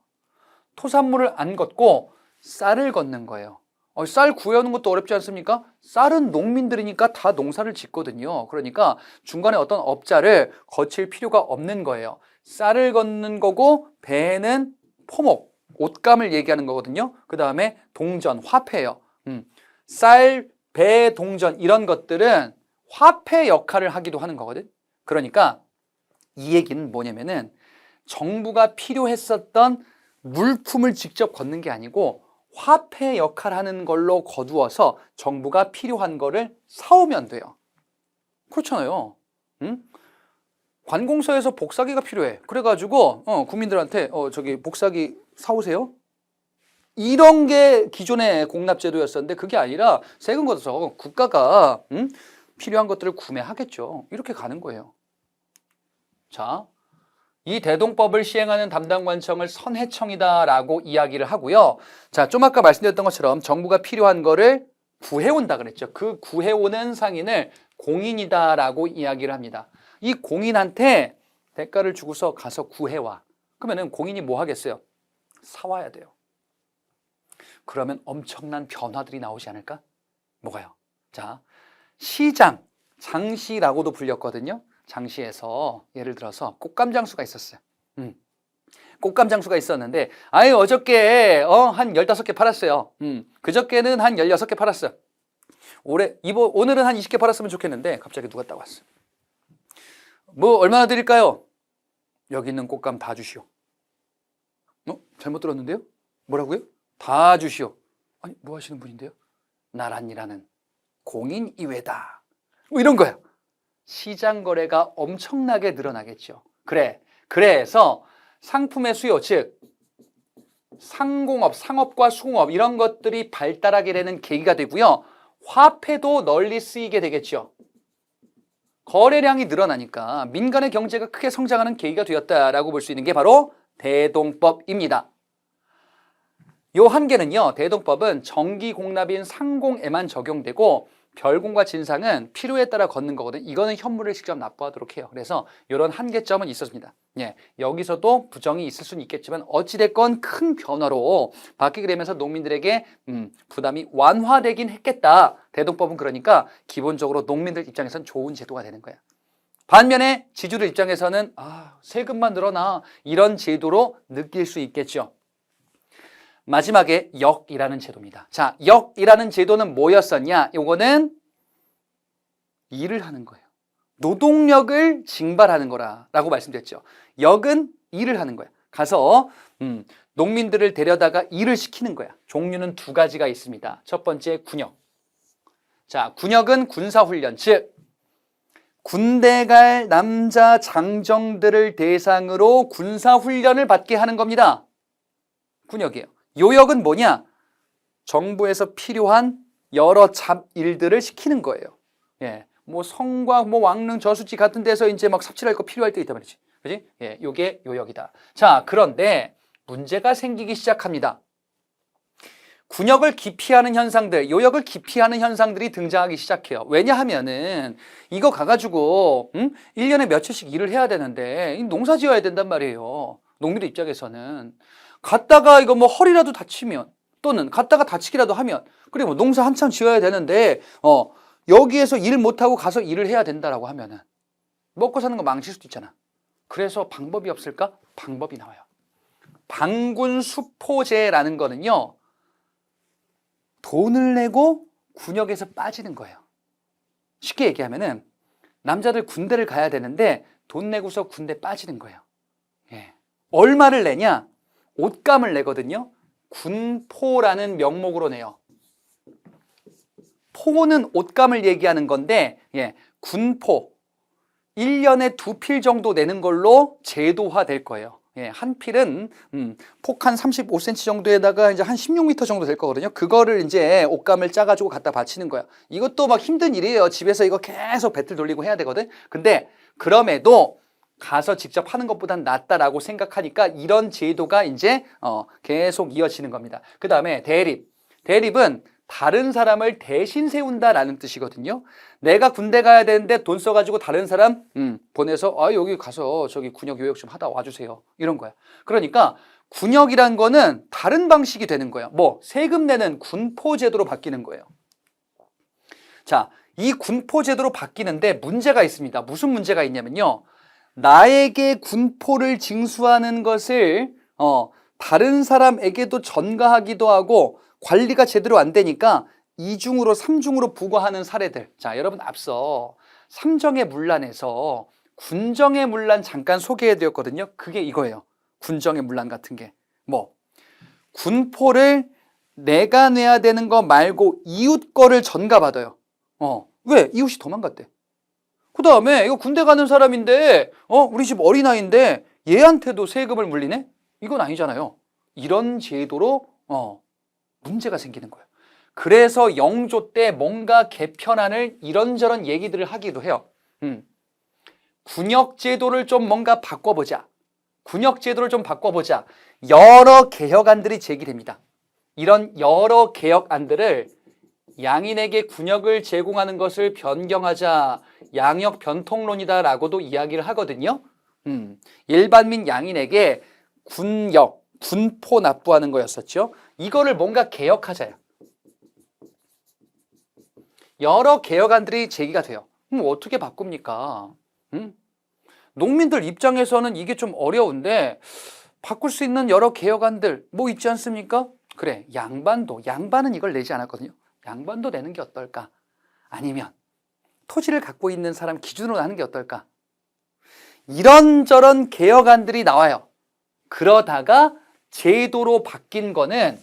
토산물을 안 걷고 쌀을 걷는 거예요. 쌀 구해오는 것도 어렵지 않습니까? 쌀은 농민들이니까 다 농사를 짓거든요. 그러니까 중간에 어떤 업자를 거칠 필요가 없는 거예요. 쌀을 걷는 거고 배는 포목, 옷감을 얘기하는 거거든요. 그 다음에 동전, 화폐예요. 쌀, 배, 동전 이런 것들은 화폐 역할을 하기도 하는 거거든. 그러니까 이 얘기는 뭐냐면은 정부가 필요했었던 물품을 직접 걷는 게 아니고 화폐 역할을 하는 걸로 거두어서 정부가 필요한 거를 사오면 돼요. 그렇잖아요. 응? 관공서에서 복사기가 필요해. 그래가지고 국민들한테 저기 복사기 사오세요. 이런 게 기존의 공납제도였었는데 그게 아니라 세금 걷어서 국가가 필요한 것들을 구매하겠죠. 이렇게 가는 거예요. 자, 이 대동법을 시행하는 담당관청을 선해청이다라고 이야기를 하고요. 자, 좀 아까 말씀드렸던 것처럼 정부가 필요한 거를 구해온다 그랬죠. 그 구해오는 상인을 공인이다라고 이야기를 합니다. 이 공인한테 대가를 주고서 가서 구해와. 그러면은 공인이 뭐 하겠어요? 사와야 돼요. 그러면 엄청난 변화들이 나오지 않을까? 뭐가요? 자, 시장, 장시라고도 불렸거든요. 장시에서 예를 들어서 꽃감장수가 있었어요. 꽃감장수가 있었는데 어저께 한 15개 팔았어요. 그저께는 한 16개 팔았어요. 오늘은 한 20개 팔았으면 좋겠는데 갑자기 누가 딱 왔어요. 뭐 얼마나 드릴까요? 여기 있는 꽃감 다 주시오. 잘못 들었는데요? 뭐라고요? 다 주시오. 아니 뭐 하시는 분인데요? 나란이라는 공인 이외다. 뭐 이런 거예요. 시장 거래가 엄청나게 늘어나겠죠. 그래서 상품의 수요, 즉 상공업, 상업과 수공업 이런 것들이 발달하게 되는 계기가 되고요. 화폐도 널리 쓰이게 되겠죠. 거래량이 늘어나니까 민간의 경제가 크게 성장하는 계기가 되었다라고 볼 수 있는 게 바로 대동법입니다. 요 한계는요, 대동법은 정기 공납인 상공에만 적용되고 별공과 진상은 필요에 따라 걷는 거거든요. 이거는 현물을 직접 납부하도록 해요. 그래서 이런 한계점은 있었습니다. 여기서도 부정이 있을 수는 있겠지만 어찌됐건 큰 변화로 바뀌게 되면서 농민들에게 부담이 완화되긴 했겠다. 대동법은 그러니까 기본적으로 농민들 입장에서는 좋은 제도가 되는 거야. 반면에 지주들 입장에서는 세금만 늘어나 이런 제도로 느낄 수 있겠죠. 마지막에 역이라는 제도입니다. 자, 역이라는 제도는 뭐였었냐? 요거는 일을 하는 거예요. 노동력을 징발하는 거라고 말씀드렸죠. 역은 일을 하는 거야. 가서 농민들을 데려다가 일을 시키는 거야. 종류는 두 가지가 있습니다. 첫 번째 군역. 자, 군역은 군사훈련, 즉 군대 갈 남자 장정들을 대상으로 군사훈련을 받게 하는 겁니다. 군역이에요. 요역은 뭐냐? 정부에서 필요한 여러 잡일들을 시키는 거예요. 뭐 성곽, 뭐 왕릉, 저수지 같은 데서 이제 막 삽질할 거 필요할 때 있단 말이지. 그지? 요게 요역이다. 자, 그런데 문제가 생기기 시작합니다. 군역을 기피하는 현상들, 요역을 기피하는 현상들이 등장하기 시작해요. 왜냐하면은 이거 가가지고 1년에 며칠씩 일을 해야 되는데 농사 지어야 된단 말이에요. 농민들 입장에서는. 갔다가 이거 뭐 허리라도 다치면 또는 갔다가 다치기라도 하면 그리고 뭐 농사 한참 지어야 되는데 여기에서 일 못하고 가서 일을 해야 된다라고 하면은 먹고 사는 거 망칠 수도 있잖아. 그래서 방법이 없을까? 방법이 나와요. 방군수포제라는 거는요, 돈을 내고 군역에서 빠지는 거예요. 쉽게 얘기하면은 남자들 군대를 가야 되는데 돈 내고서 군대 빠지는 거예요. 얼마를 내냐? 옷감을 내거든요. 군포라는 명목으로 내요. 포는 옷감을 얘기하는 건데 군포 1년에 2필 정도 내는 걸로 제도화 될 거예요. 한 필은 폭 한 35cm 정도에다가 이제 한 16m 정도 될 거거든요. 그거를 이제 옷감을 짜가지고 갖다 바치는 거야. 이것도 막 힘든 일이에요. 집에서 이거 계속 배틀 돌리고 해야 되거든. 근데 그럼에도 가서 직접 하는 것보단 낫다라고 생각하니까 이런 제도가 이제 계속 이어지는 겁니다. 그 다음에 대립. 대립은 다른 사람을 대신 세운다라는 뜻이거든요. 내가 군대 가야 되는데 돈 써가지고 다른 사람 보내서 여기 가서 저기 군역 요역 좀 하다 와주세요. 이런 거야. 그러니까 군역이란 거는 다른 방식이 되는 거예요. 뭐 세금 내는 군포제도로 바뀌는 거예요. 자, 이 군포제도로 바뀌는데 문제가 있습니다. 무슨 문제가 있냐면요. 나에게 군포를 징수하는 것을 다른 사람에게도 전가하기도 하고 관리가 제대로 안 되니까 이중으로 삼중으로 부과하는 사례들. 자, 여러분 앞서 삼정의 문란에서 군정의 문란 잠깐 소개해드렸거든요. 그게 이거예요. 군정의 문란 같은 게 뭐 군포를 내가 내야 되는 거 말고 이웃 거를 전가받아요. 왜? 이웃이 도망갔대. 그 다음에 이거 군대 가는 사람인데 우리 집 어린아이인데 얘한테도 세금을 물리네? 이건 아니잖아요. 이런 제도로 문제가 생기는 거예요. 그래서 영조 때 뭔가 개편안을 이런저런 얘기들을 하기도 해요. 군역제도를 좀 뭔가 바꿔보자. 군역제도를 좀 바꿔보자. 여러 개혁안들이 제기됩니다. 이런 여러 개혁안들을 양인에게 군역을 제공하는 것을 변경하자 양역 변통론이다라고도 이야기를 하거든요. 일반민 양인에게 군역, 군포 납부하는 거였었죠. 이거를 뭔가 개혁하자요. 여러 개혁안들이 제기가 돼요. 그럼 어떻게 바꿉니까? 농민들 입장에서는 이게 좀 어려운데 바꿀 수 있는 여러 개혁안들 뭐 있지 않습니까? 그래, 양반은 이걸 내지 않았거든요. 양반도 내는 게 어떨까? 아니면 토지를 갖고 있는 사람 기준으로 하는 게 어떨까? 이런저런 개혁안들이 나와요. 그러다가 제도로 바뀐 거는,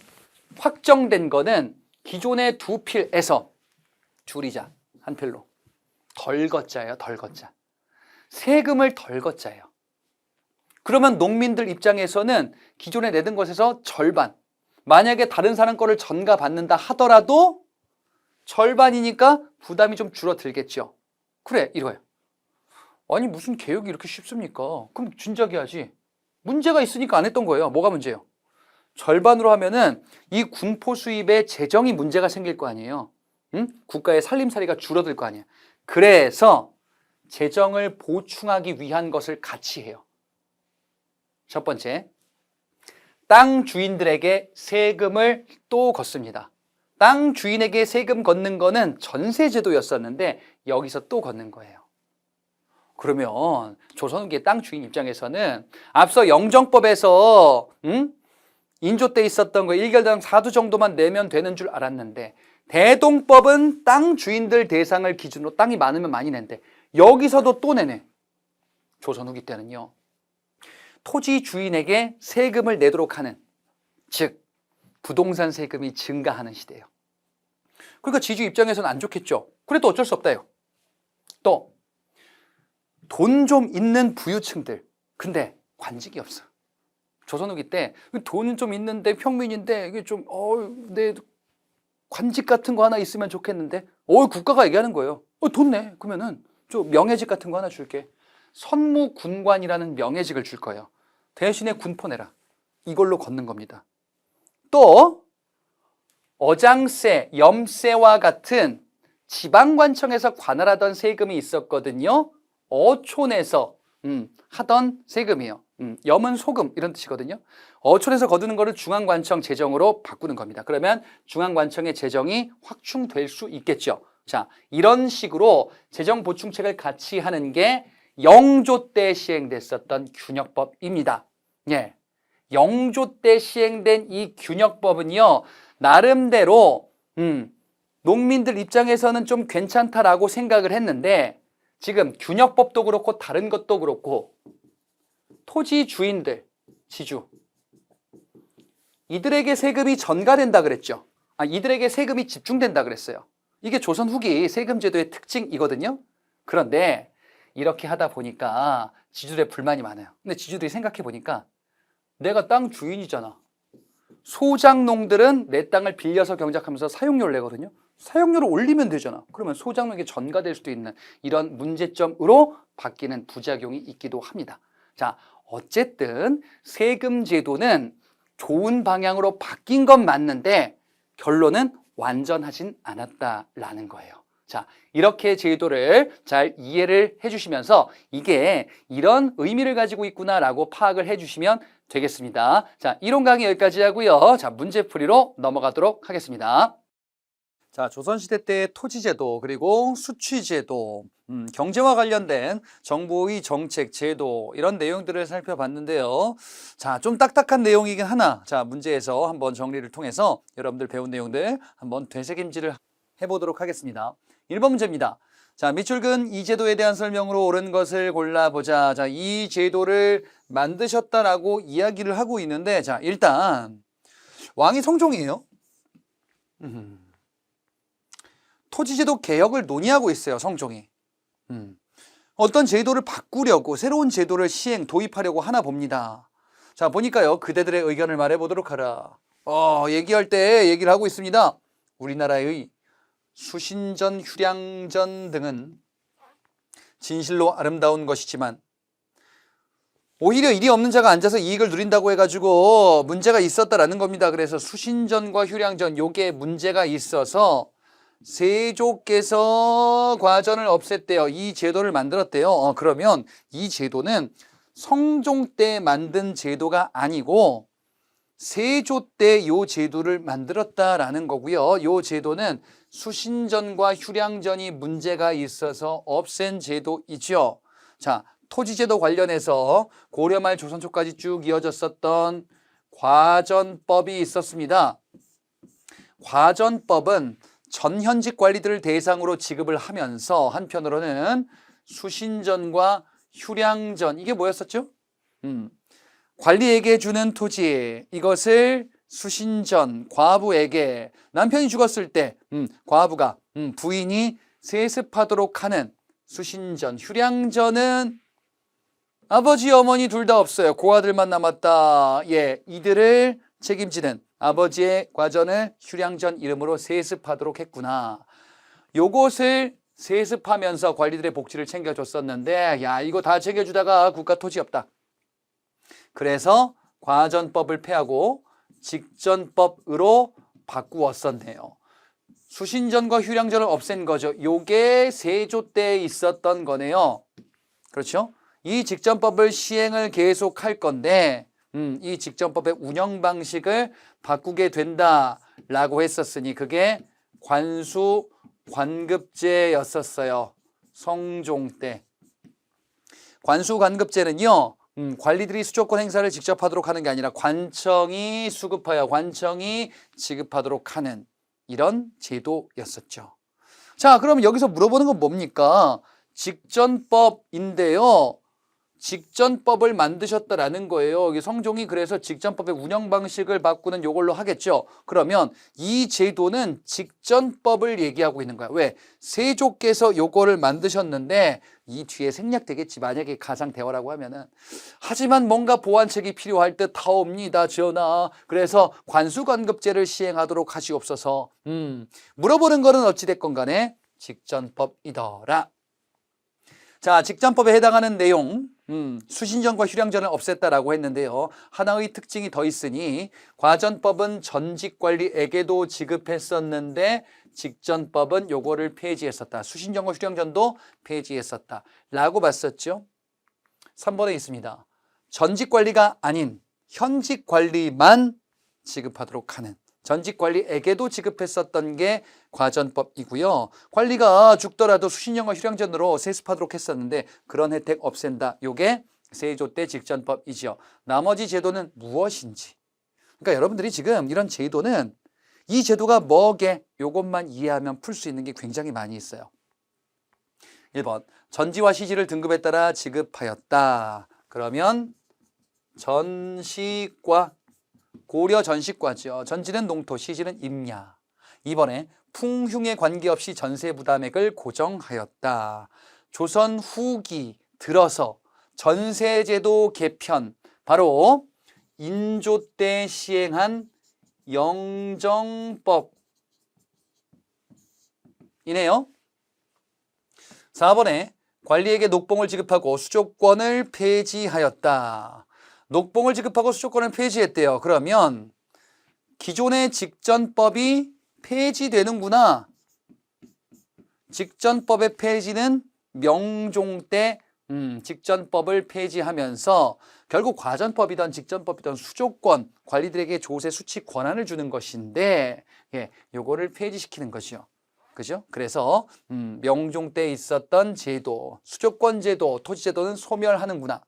확정된 거는 기존의 두 필에서 줄이자, 한 필로. 덜 걷자예요, 덜 걷자. 세금을 덜 걷자예요. 그러면 농민들 입장에서는 기존에 내던 것에서 절반, 만약에 다른 사람 거를 전가받는다 하더라도 절반이니까 부담이 좀 줄어들겠죠. 그래, 이거예요. 아니 무슨 개혁이 이렇게 쉽습니까? 그럼 진작에 하지. 문제가 있으니까 안 했던 거예요. 뭐가 문제예요? 절반으로 하면은 이 군포 수입에 재정이 문제가 생길 거 아니에요. 국가의 살림살이가 줄어들 거 아니에요. 그래서 재정을 보충하기 위한 것을 같이 해요. 첫 번째, 땅 주인들에게 세금을 또 걷습니다. 땅 주인에게 세금 걷는 거는 전세제도였었는데 여기서 또 걷는 거예요. 그러면 조선 후기의 땅 주인 입장에서는 앞서 영정법에서 인조 때 있었던 거 1결당 4두 정도만 내면 되는 줄 알았는데 대동법은 땅 주인들 대상을 기준으로 땅이 많으면 많이 낸대. 여기서도 또 내네. 조선 후기 때는요. 토지 주인에게 세금을 내도록 하는, 즉 부동산 세금이 증가하는 시대예요. 그러니까 지주 입장에서는 안 좋겠죠. 그래도 어쩔 수 없다요. 또 돈 좀 있는 부유층들, 근데 관직이 없어. 조선 후기 때 돈 좀 있는데 평민인데 이게 좀 내 관직 같은 거 하나 있으면 좋겠는데 국가가 얘기하는 거예요. 돈 내. 그러면은 좀 명예직 같은 거 하나 줄게. 선무군관이라는 명예직을 줄 거예요. 대신에 군포 내라. 이걸로 걷는 겁니다. 또 어장세, 염세와 같은 지방관청에서 관할하던 세금이 있었거든요. 어촌에서 하던 세금이에요. 염은 소금 이런 뜻이거든요. 어촌에서 거두는 거를 중앙관청 재정으로 바꾸는 겁니다. 그러면 중앙관청의 재정이 확충될 수 있겠죠. 자, 이런 식으로 재정 보충책을 같이 하는 게 영조 때 시행됐었던 균역법입니다. 예. 영조 때 시행된 이 균역법은요, 나름대로 농민들 입장에서는 좀 괜찮다라고 생각을 했는데 지금 균역법도 그렇고 다른 것도 그렇고 토지 주인들, 지주, 이들에게 세금이 전가된다 그랬죠. 이들에게 세금이 집중된다 그랬어요. 이게 조선 후기 세금제도의 특징이거든요. 그런데 이렇게 하다 보니까 지주들의 불만이 많아요. 근데 지주들이 생각해 보니까 내가 땅 주인이잖아. 소작농들은 내 땅을 빌려서 경작하면서 사용료를 내거든요. 사용료를 올리면 되잖아. 그러면 소작농에게 전가될 수도 있는 이런 문제점으로 바뀌는 부작용이 있기도 합니다. 자, 어쨌든 세금 제도는 좋은 방향으로 바뀐 건 맞는데 결론은 완전하진 않았다라는 거예요. 자, 이렇게 제도를 잘 이해를 해주시면서 이게 이런 의미를 가지고 있구나라고 파악을 해주시면 되겠습니다. 자, 이론 강의 여기까지 하고요. 자, 문제풀이로 넘어가도록 하겠습니다. 자, 조선시대 때의 토지제도 그리고 수취제도, 경제와 관련된 정부의 정책, 제도 이런 내용들을 살펴봤는데요. 자, 좀 딱딱한 내용이긴 하나 자, 문제에서 한번 정리를 통해서 여러분들 배운 내용들 한번 되새김질을 해보도록 하겠습니다. 1번 문제입니다. 자, 밑줄근 이 제도에 대한 설명으로 옳은 것을 골라보자. 자, 이 제도를 만드셨다라고 이야기를 하고 있는데 자, 일단 왕이 성종이에요. 토지제도 개혁을 논의하고 있어요, 성종이. 어떤 제도를 바꾸려고 새로운 제도를 도입하려고 하나 봅니다. 자, 보니까요, 그대들의 의견을 말해보도록 하라. 얘기할 때 얘기를 하고 있습니다. 우리나라의 수신전, 휴량전 등은 진실로 아름다운 것이지만 오히려 일이 없는 자가 앉아서 이익을 누린다고 해가지고 문제가 있었다라는 겁니다. 그래서 수신전과 휴량전 요게 문제가 있어서 세조께서 과전을 없앴대요. 이 제도를 만들었대요. 그러면 이 제도는 성종 때 만든 제도가 아니고 세조 때 요 제도를 만들었다라는 거고요. 요 제도는 수신전과 휴량전이 문제가 있어서 없앤 제도이죠. 자, 토지제도 관련해서 고려 말 조선 초까지 쭉 이어졌었던 과전법이 있었습니다. 과전법은 전현직 관리들을 대상으로 지급을 하면서 한편으로는 수신전과 휴량전 이게 뭐였었죠? 관리에게 주는 토지 이것을 수신전 과부에게 남편이 죽었을 때 과부가 부인이 세습하도록 하는 수신전 휴량전은 아버지 어머니 둘 다 없어요. 고아들만 남았다. 예, 이들을 책임지는 아버지의 과전을 휴량전 이름으로 세습하도록 했구나. 요것을 세습하면서 관리들의 복지를 챙겨줬었는데 야 이거 다 챙겨주다가 국가 토지 없다. 그래서 과전법을 폐하고 직전법으로 바꾸었었네요. 수신전과 휴량전을 없앤 거죠. 요게 세조 때 있었던 거네요. 그렇죠? 이 직전법을 시행을 계속할 건데 이 직전법의 운영 방식을 바꾸게 된다라고 했었으니 그게 관수 관급제였었어요. 성종 때. 관수 관급제는요. 관리들이 수조권 행사를 직접 하도록 하는 게 아니라 관청이 수급하여 관청이 지급하도록 하는 이런 제도였었죠. 자, 그럼 여기서 물어보는 건 뭡니까? 직전법인데요. 직전법을 만드셨다라는 거예요. 여기 성종이 그래서 직전법의 운영 방식을 바꾸는 요걸로 하겠죠. 그러면 이 제도는 직전법을 얘기하고 있는 거야. 왜? 세조께서 요거를 만드셨는데 이 뒤에 생략되겠지. 만약에 가상대화라고 하면은. 하지만 뭔가 보완책이 필요할 듯 하옵니다. 전하. 그래서 관수관급제를 시행하도록 하시옵소서. 물어보는 거는 어찌됐건 간에 직전법이더라. 자, 직전법에 해당하는 내용, 수신전과 휴량전을 없앴다라고 했는데요. 하나의 특징이 더 있으니 과전법은 전직관리에게도 지급했었는데 직전법은 요거를 폐지했었다. 수신전과 휴량전도 폐지했었다. 라고 봤었죠. 3번에 있습니다. 전직관리가 아닌 현직관리만 지급하도록 하는. 전직관리에게도 지급했었던 게 과전법이고요. 관리가 죽더라도 수신전과 휴량전으로 세습하도록 했었는데 그런 혜택 없앤다. 요게 세조 때 직전법이죠. 나머지 제도는 무엇인지. 그러니까 여러분들이 지금 이런 제도는 이 제도가 뭐게 요것만 이해하면 풀 수 있는 게 굉장히 많이 있어요. 1번 전지와 시지를 등급에 따라 지급하였다. 그러면 전시과 고려 전시과죠. 전지는 농토, 시지는 임야. 2번에 풍흉에 관계없이 전세 부담액을 고정하였다. 조선 후기 들어서 전세제도 개편, 바로 인조 때 시행한 영정법이네요. 4번에 관리에게 녹봉을 지급하고 수조권을 폐지하였다. 녹봉을 지급하고 수조권을 폐지했대요. 그러면 기존의 직전법이 폐지되는구나. 직전법의 폐지는 명종 때 직전법을 폐지하면서 결국 과전법이든 직전법이든 수조권, 관리들에게 조세 수취 권한을 주는 것인데 요거를 폐지시키는 거죠. 그죠? 그래서 명종 때 있었던 제도, 수조권 제도, 토지 제도는 소멸하는구나.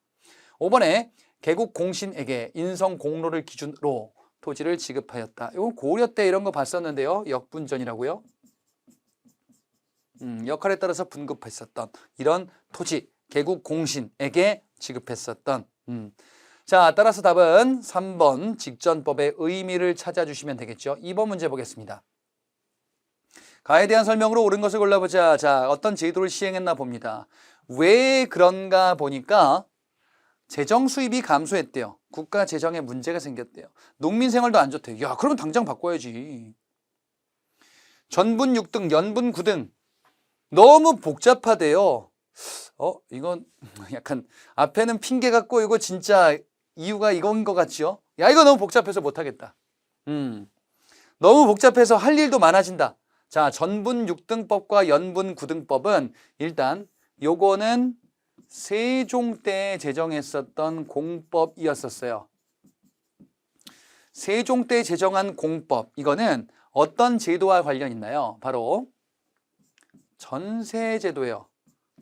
5번에 개국 공신에게 인성 공로를 기준으로 토지를 지급하였다. 이건 고려 때 이런 거 봤었는데요. 역분전이라고요. 역할에 따라서 분급했었던 이런 토지, 개국 공신에게 지급했었던. 자, 따라서 답은 3번 직전법의 의미를 찾아주시면 되겠죠. 2번 문제 보겠습니다. 가에 대한 설명으로 옳은 것을 골라보자. 자, 어떤 제도를 시행했나 봅니다. 왜 그런가 보니까 재정 수입이 감소했대요. 국가 재정에 문제가 생겼대요. 농민 생활도 안 좋대요. 야, 그러면 당장 바꿔야지. 전분 6등, 연분 9등. 너무 복잡하대요. 이건 약간 앞에는 핑계 같고 이거 진짜 이유가 이건 것 같죠? 야, 이거 너무 복잡해서 못하겠다. 너무 복잡해서 할 일도 많아진다. 자, 전분 6등법과 연분 9등법은 일단 요거는 세종 때 제정했었던 공법이었었어요. 세종 때 제정한 공법, 이거는 어떤 제도와 관련 있나요? 바로 전세제도예요.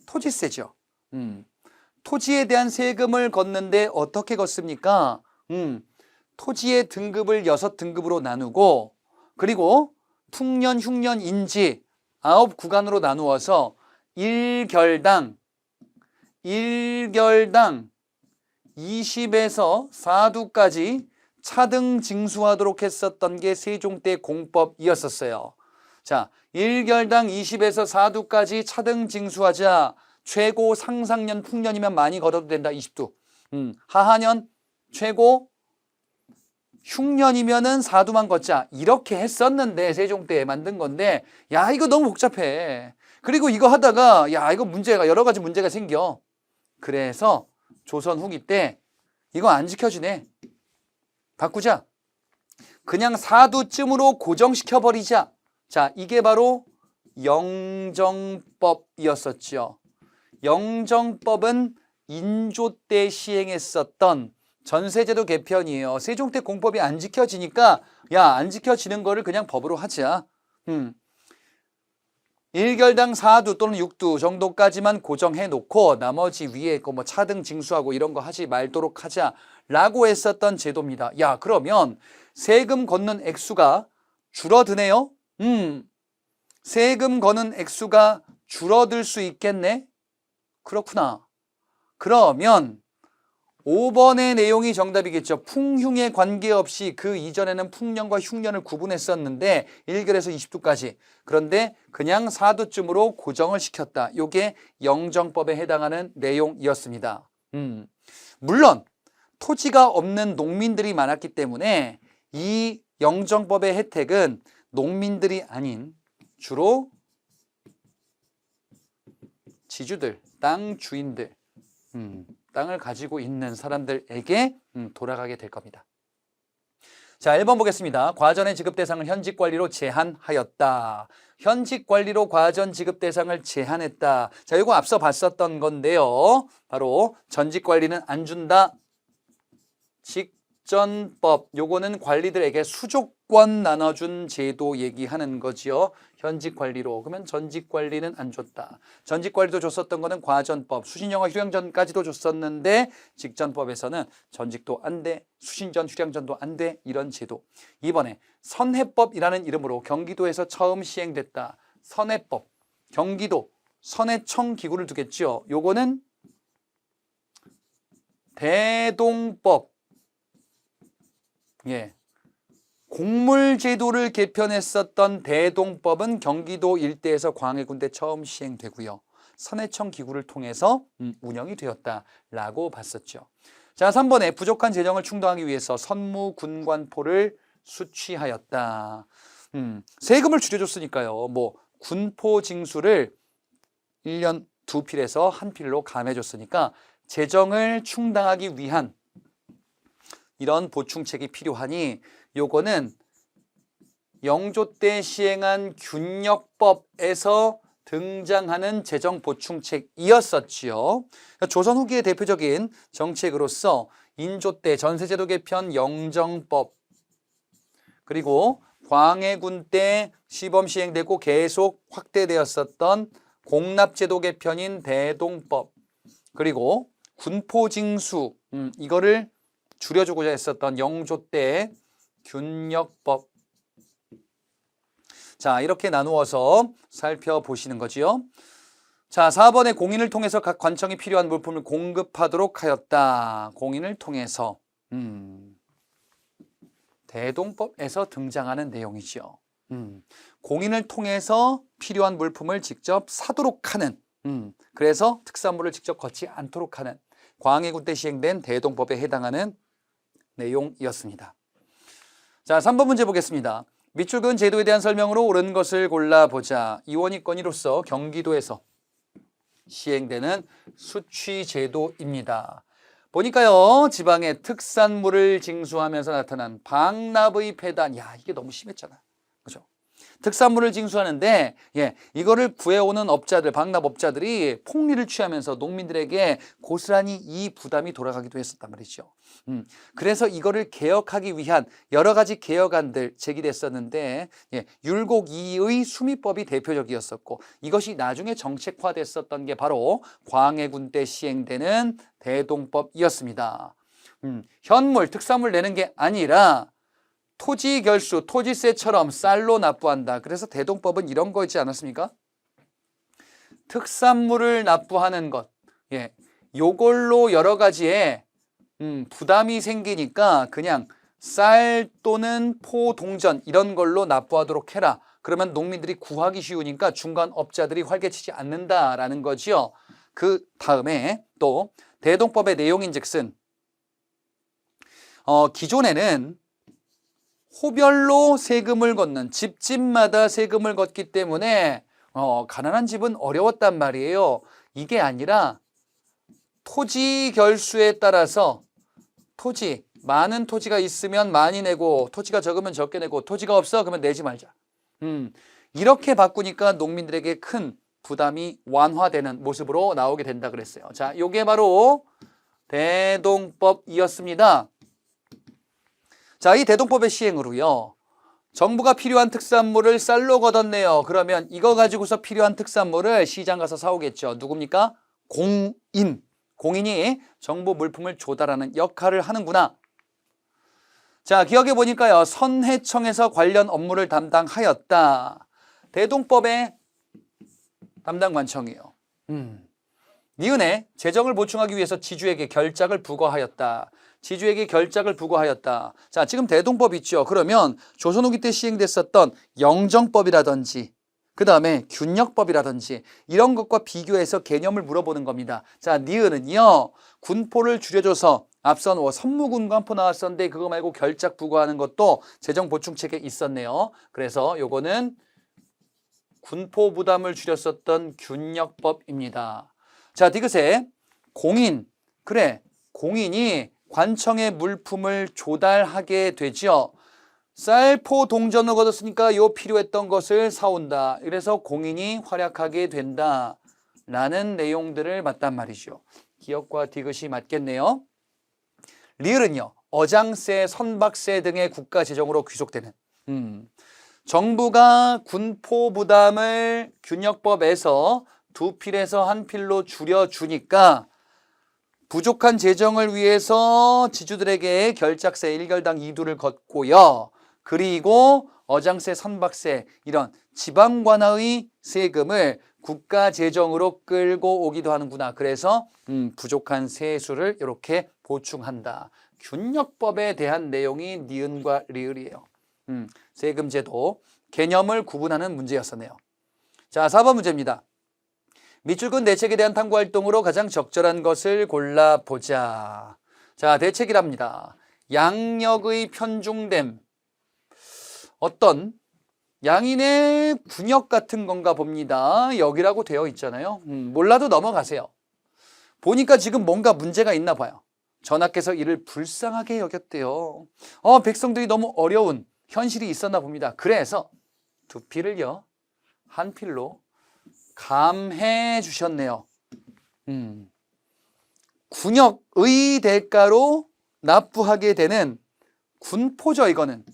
토지세죠. 토지에 대한 세금을 걷는데 어떻게 걷습니까? 토지의 등급을 6등급으로 나누고 그리고 풍년, 흉년, 인지 9구간으로 나누어서 1결당 20에서 4두까지 차등 징수하도록 했었던 게 세종 때 공법이었었어요. 자, 1결당 20에서 4두까지 차등 징수하자. 최고 상상년 풍년이면 많이 걸어도 된다. 20두. 하하년 최고 흉년이면은 4두만 걷자. 이렇게 했었는데 세종 때 만든 건데 야, 이거 너무 복잡해. 그리고 이거 하다가 야, 이거 문제가 여러 가지 문제가 생겨. 그래서 조선 후기 때 이거 안 지켜지네. 바꾸자. 그냥 4두쯤으로 고정시켜 버리자. 자, 이게 바로 영정법이었었죠. 영정법은 인조 때 시행했었던 전세제도 개편이에요. 세종 때 공법이 안 지켜지니까 야, 안 지켜지는 거를 그냥 법으로 하자. 1결당 4두 또는 6두 정도까지만 고정해 놓고 나머지 위에 거 뭐 차등 징수하고 이런 거 하지 말도록 하자라고 했었던 제도입니다. 야, 그러면 세금 걷는 액수가 줄어드네요. 세금 거는 액수가 줄어들 수 있겠네? 그렇구나. 그러면 5번의 내용이 정답이겠죠. 풍흉에 관계없이 그 이전에는 풍년과 흉년을 구분했었는데 1결에서 20두까지. 그런데 그냥 4두쯤으로 고정을 시켰다. 이게 영정법에 해당하는 내용이었습니다. 물론 토지가 없는 농민들이 많았기 때문에 이 영정법의 혜택은 농민들이 아닌 주로 지주들, 땅 주인들, 땅을 가지고 있는 사람들에게 돌아가게 될 겁니다. 자, 1번 보겠습니다. 과전의 지급 대상을 현직 관리로 제한하였다. 현직 관리로 과전 지급 대상을 제한했다. 자, 이거 앞서 봤었던 건데요. 바로 전직 관리는 안 준다. 직전법, 요거는 관리들에게 수조권 나눠준 제도 얘기하는 거지요. 현직 관리로. 그러면 전직 관리는 안 줬다. 전직 관리도 줬었던 거는 과전법, 수신영어 휴령전까지도 줬었는데 직전법에서는 전직도 안 돼, 수신전 휴령전도 안 돼, 이런 제도. 이번에 선해법이라는 이름으로 경기도에서 처음 시행됐다. 선해법, 경기도 선해청 기구를 두겠죠. 요거는 대동법. 예. 공물제도를 개편했었던 대동법은 경기도 일대에서 광해군대 처음 시행되고요. 선해청 기구를 통해서 운영이 되었다라고 봤었죠. 자, 3번에 부족한 재정을 충당하기 위해서 선무군관포를 수취하였다. 세금을 줄여줬으니까요. 뭐 군포 징수를 1년 2필에서 1필로 감해줬으니까 재정을 충당하기 위한 이런 보충책이 필요하니 요거는 영조 때 시행한 균역법에서 등장하는 재정 보충책이었었지요. 조선 후기의 대표적인 정책으로서 인조 때 전세제도 개편 영정법, 그리고 광해군 때 시범 시행되고 계속 확대되었었던 공납제도 개편인 대동법, 그리고 군포징수, 이거를 줄여주고자 했었던 영조 때 균역법. 자, 이렇게 나누어서 살펴보시는 거지요. 자, 4번에 공인을 통해서 각 관청이 필요한 물품을 공급하도록 하였다. 공인을 통해서. 대동법에서 등장하는 내용이죠. 공인을 통해서 필요한 물품을 직접 사도록 하는, 그래서 특산물을 직접 걷지 않도록 하는 광해군 때 시행된 대동법에 해당하는 내용이었습니다. 자, 3번 문제 보겠습니다. 밑줄 그은 제도에 대한 설명으로 옳은 것을 골라보자. 이원희 건의로서 경기도에서 시행되는 수취제도입니다. 보니까요, 지방에 특산물을 징수하면서 나타난 방납의 폐단. 야, 이게 너무 심했잖아. 그죠? 특산물을 징수하는데, 이거를 구해오는 업자들, 방납업자들이 폭리를 취하면서 농민들에게 고스란히 이 부담이 돌아가기도 했었단 말이죠. 그래서 이거를 개혁하기 위한 여러 가지 개혁안들 제기됐었는데, 율곡 2의 수미법이 대표적이었었고, 이것이 나중에 정책화됐었던 게 바로 광해군 때 시행되는 대동법이었습니다. 현물, 특산물 내는 게 아니라 토지 결수, 토지세처럼 쌀로 납부한다. 그래서 대동법은 이런 거 있지 않았습니까? 특산물을 납부하는 것. 요걸로 여러 가지의 부담이 생기니까 그냥 쌀 또는 포, 동전 이런 걸로 납부하도록 해라. 그러면 농민들이 구하기 쉬우니까 중간 업자들이 활개치지 않는다라는 거지요. 그 다음에 또 대동법의 내용인즉슨 기존에는 호별로 세금을 걷는 집집마다 세금을 걷기 때문에 가난한 집은 어려웠단 말이에요. 이게 아니라 토지 결수에 따라서 토지, 많은 토지가 있으면 많이 내고 토지가 적으면 적게 내고 토지가 없어 그러면 내지 말자. 이렇게 바꾸니까 농민들에게 큰 부담이 완화되는 모습으로 나오게 된다 그랬어요. 자, 요게 바로 대동법이었습니다. 자, 이 대동법의 시행으로요, 정부가 필요한 특산물을 쌀로 걷었네요. 그러면 이거 가지고서 필요한 특산물을 시장 가서 사오겠죠. 누굽니까? 공인. 공인이 정부 물품을 조달하는 역할을 하는구나. 자, 기억해 보니까요, 선해청에서 관련 업무를 담당하였다. 대동법의 담당 관청이에요. 니은에 재정을 보충하기 위해서 지주에게 결작을 부과하였다. 지주에게 결작을 부과하였다. 자, 지금 대동법 있죠. 그러면 조선 후기 때 시행됐었던 영정법이라든지 그 다음에 균역법이라든지 이런 것과 비교해서 개념을 물어보는 겁니다. 자, 니은은요, 군포를 줄여줘서 앞선 선무군관포 나왔었는데 그거 말고 결작 부과하는 것도 재정 보충책에 있었네요. 그래서 요거는 군포 부담을 줄였었던 균역법입니다. 자, 디귿에 공인. 그래, 공인이 관청의 물품을 조달하게 되죠. 쌀포 동전을 걷었으니까 요 필요했던 것을 사온다. 그래서 공인이 활약하게 된다. 라는 내용들을 봤단 말이죠. 기역과 디귿이 맞겠네요. 리을은요, 어장세, 선박세 등의 국가 재정으로 귀속되는. 정부가 군포 부담을 균역법에서 2필에서 1필로 줄여주니까 부족한 재정을 위해서 지주들에게 결작세 1결당 2두를 걷고요. 그리고 어장세, 선박세 이런 지방관아의 세금을 국가 재정으로 끌고 오기도 하는구나. 그래서 부족한 세수를 이렇게 보충한다. 균역법에 대한 내용이 니은과 리을이에요. 세금제도 개념을 구분하는 문제였었네요. 자, 4번 문제입니다. 밑줄 그은 대책에 대한 탐구활동으로 가장 적절한 것을 골라보자. 자, 대책이랍니다. 양력의 편중됨. 어떤 양인의 군역 같은 건가 봅니다. 여기라고 되어 있잖아요. 몰라도 넘어가세요. 보니까 지금 뭔가 문제가 있나 봐요. 전하께서 이를 불쌍하게 여겼대요. 백성들이 너무 어려운 현실이 있었나 봅니다. 그래서 두 필을요, 한 필로 감해 주셨네요. 군역의 대가로 납부하게 되는 군포죠, 이거는.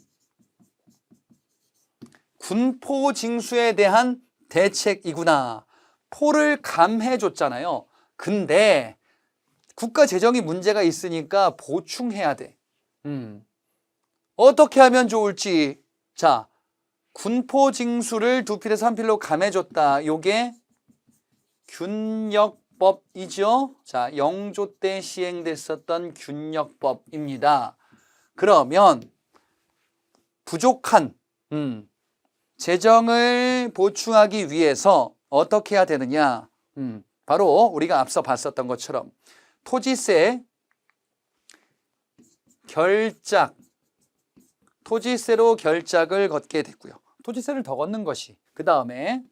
군포징수에 대한 대책이구나. 포를 감해 줬잖아요. 근데 국가 재정이 문제가 있으니까 보충해야 돼. 어떻게 하면 좋을지. 자, 군포징수를 두 필에서 한 필로 감해줬다. 요게 균역법이죠. 자, 영조 때 시행됐었던 균역법입니다. 그러면 부족한 재정을 보충하기 위해서 어떻게 해야 되느냐? 바로 우리가 앞서 봤었던 것처럼 토지세 결작, 토지세로 결작을 걷게 됐고요. 토지세를 더 걷는 것이 그 다음에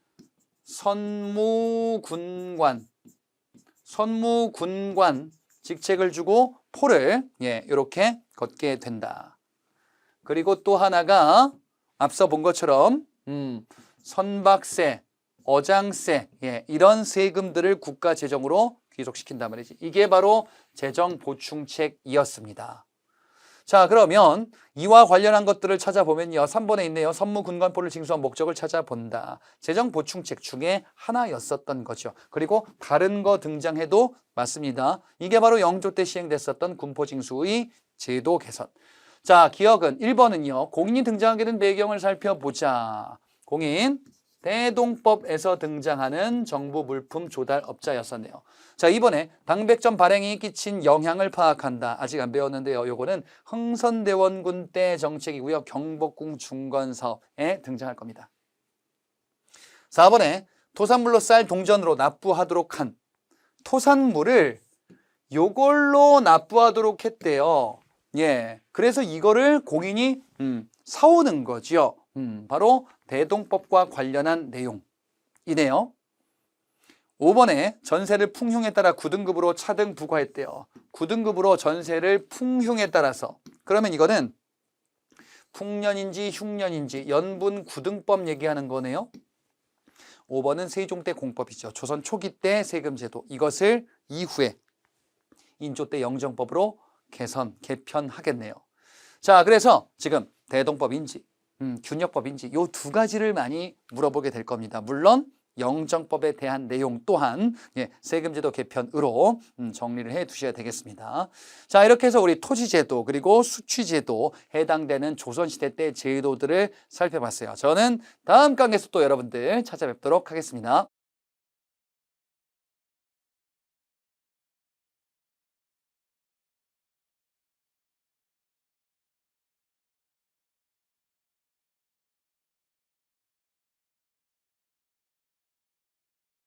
선무군관 직책을 주고 포를 이렇게 걷게 된다. 그리고 또 하나가 앞서 본 것처럼 선박세, 어장세 이런 세금들을 국가 재정으로 귀속시킨단 말이지. 이게 바로 재정보충책이었습니다. 자, 그러면 이와 관련한 것들을 찾아보면요. 3번에 있네요. 선무군관포를 징수한 목적을 찾아본다. 재정보충책 중에 하나였었던 거죠. 그리고 다른 거 등장해도 맞습니다. 이게 바로 영조 때 시행됐었던 군포징수의 제도 개선. 자, 기억은 1번은요. 공인이 등장하게 된 배경을 살펴보자. 공인 대동법에서 등장하는 정부 물품 조달업자였었네요. 자, 이번에 당백전 발행이 끼친 영향을 파악한다. 아직 안 배웠는데요. 요거는 흥선대원군 때 정책이고요. 경복궁 중건사업에 등장할 겁니다. 4번에 토산물로 쌀 동전으로 납부하도록 한 토산물을 요걸로 납부하도록 했대요. 그래서 이거를 공인이 사오는 거죠. 바로 대동법과 관련한 내용이네요. 5번에 전세를 풍흉에 따라 9등급으로 차등 부과했대요. 9등급으로 전세를 풍흉에 따라서. 그러면 이거는 풍년인지 흉년인지 연분 9등법 얘기하는 거네요. 5번은 세종 때 공법이죠. 조선 초기 때 세금 제도. 이것을 이후에 인조 때 영정법으로 개편하겠네요. 자, 그래서 지금 대동법인지 균역법인지 요 두 가지를 많이 물어보게 될 겁니다. 물론 영정법에 대한 내용 또한 세금제도 개편으로 정리를 해 두셔야 되겠습니다. 자, 이렇게 해서 우리 토지제도 그리고 수취제도 해당되는 조선시대 때 제도들을 살펴봤어요. 저는 다음 강의에서 또 여러분들 찾아뵙도록 하겠습니다.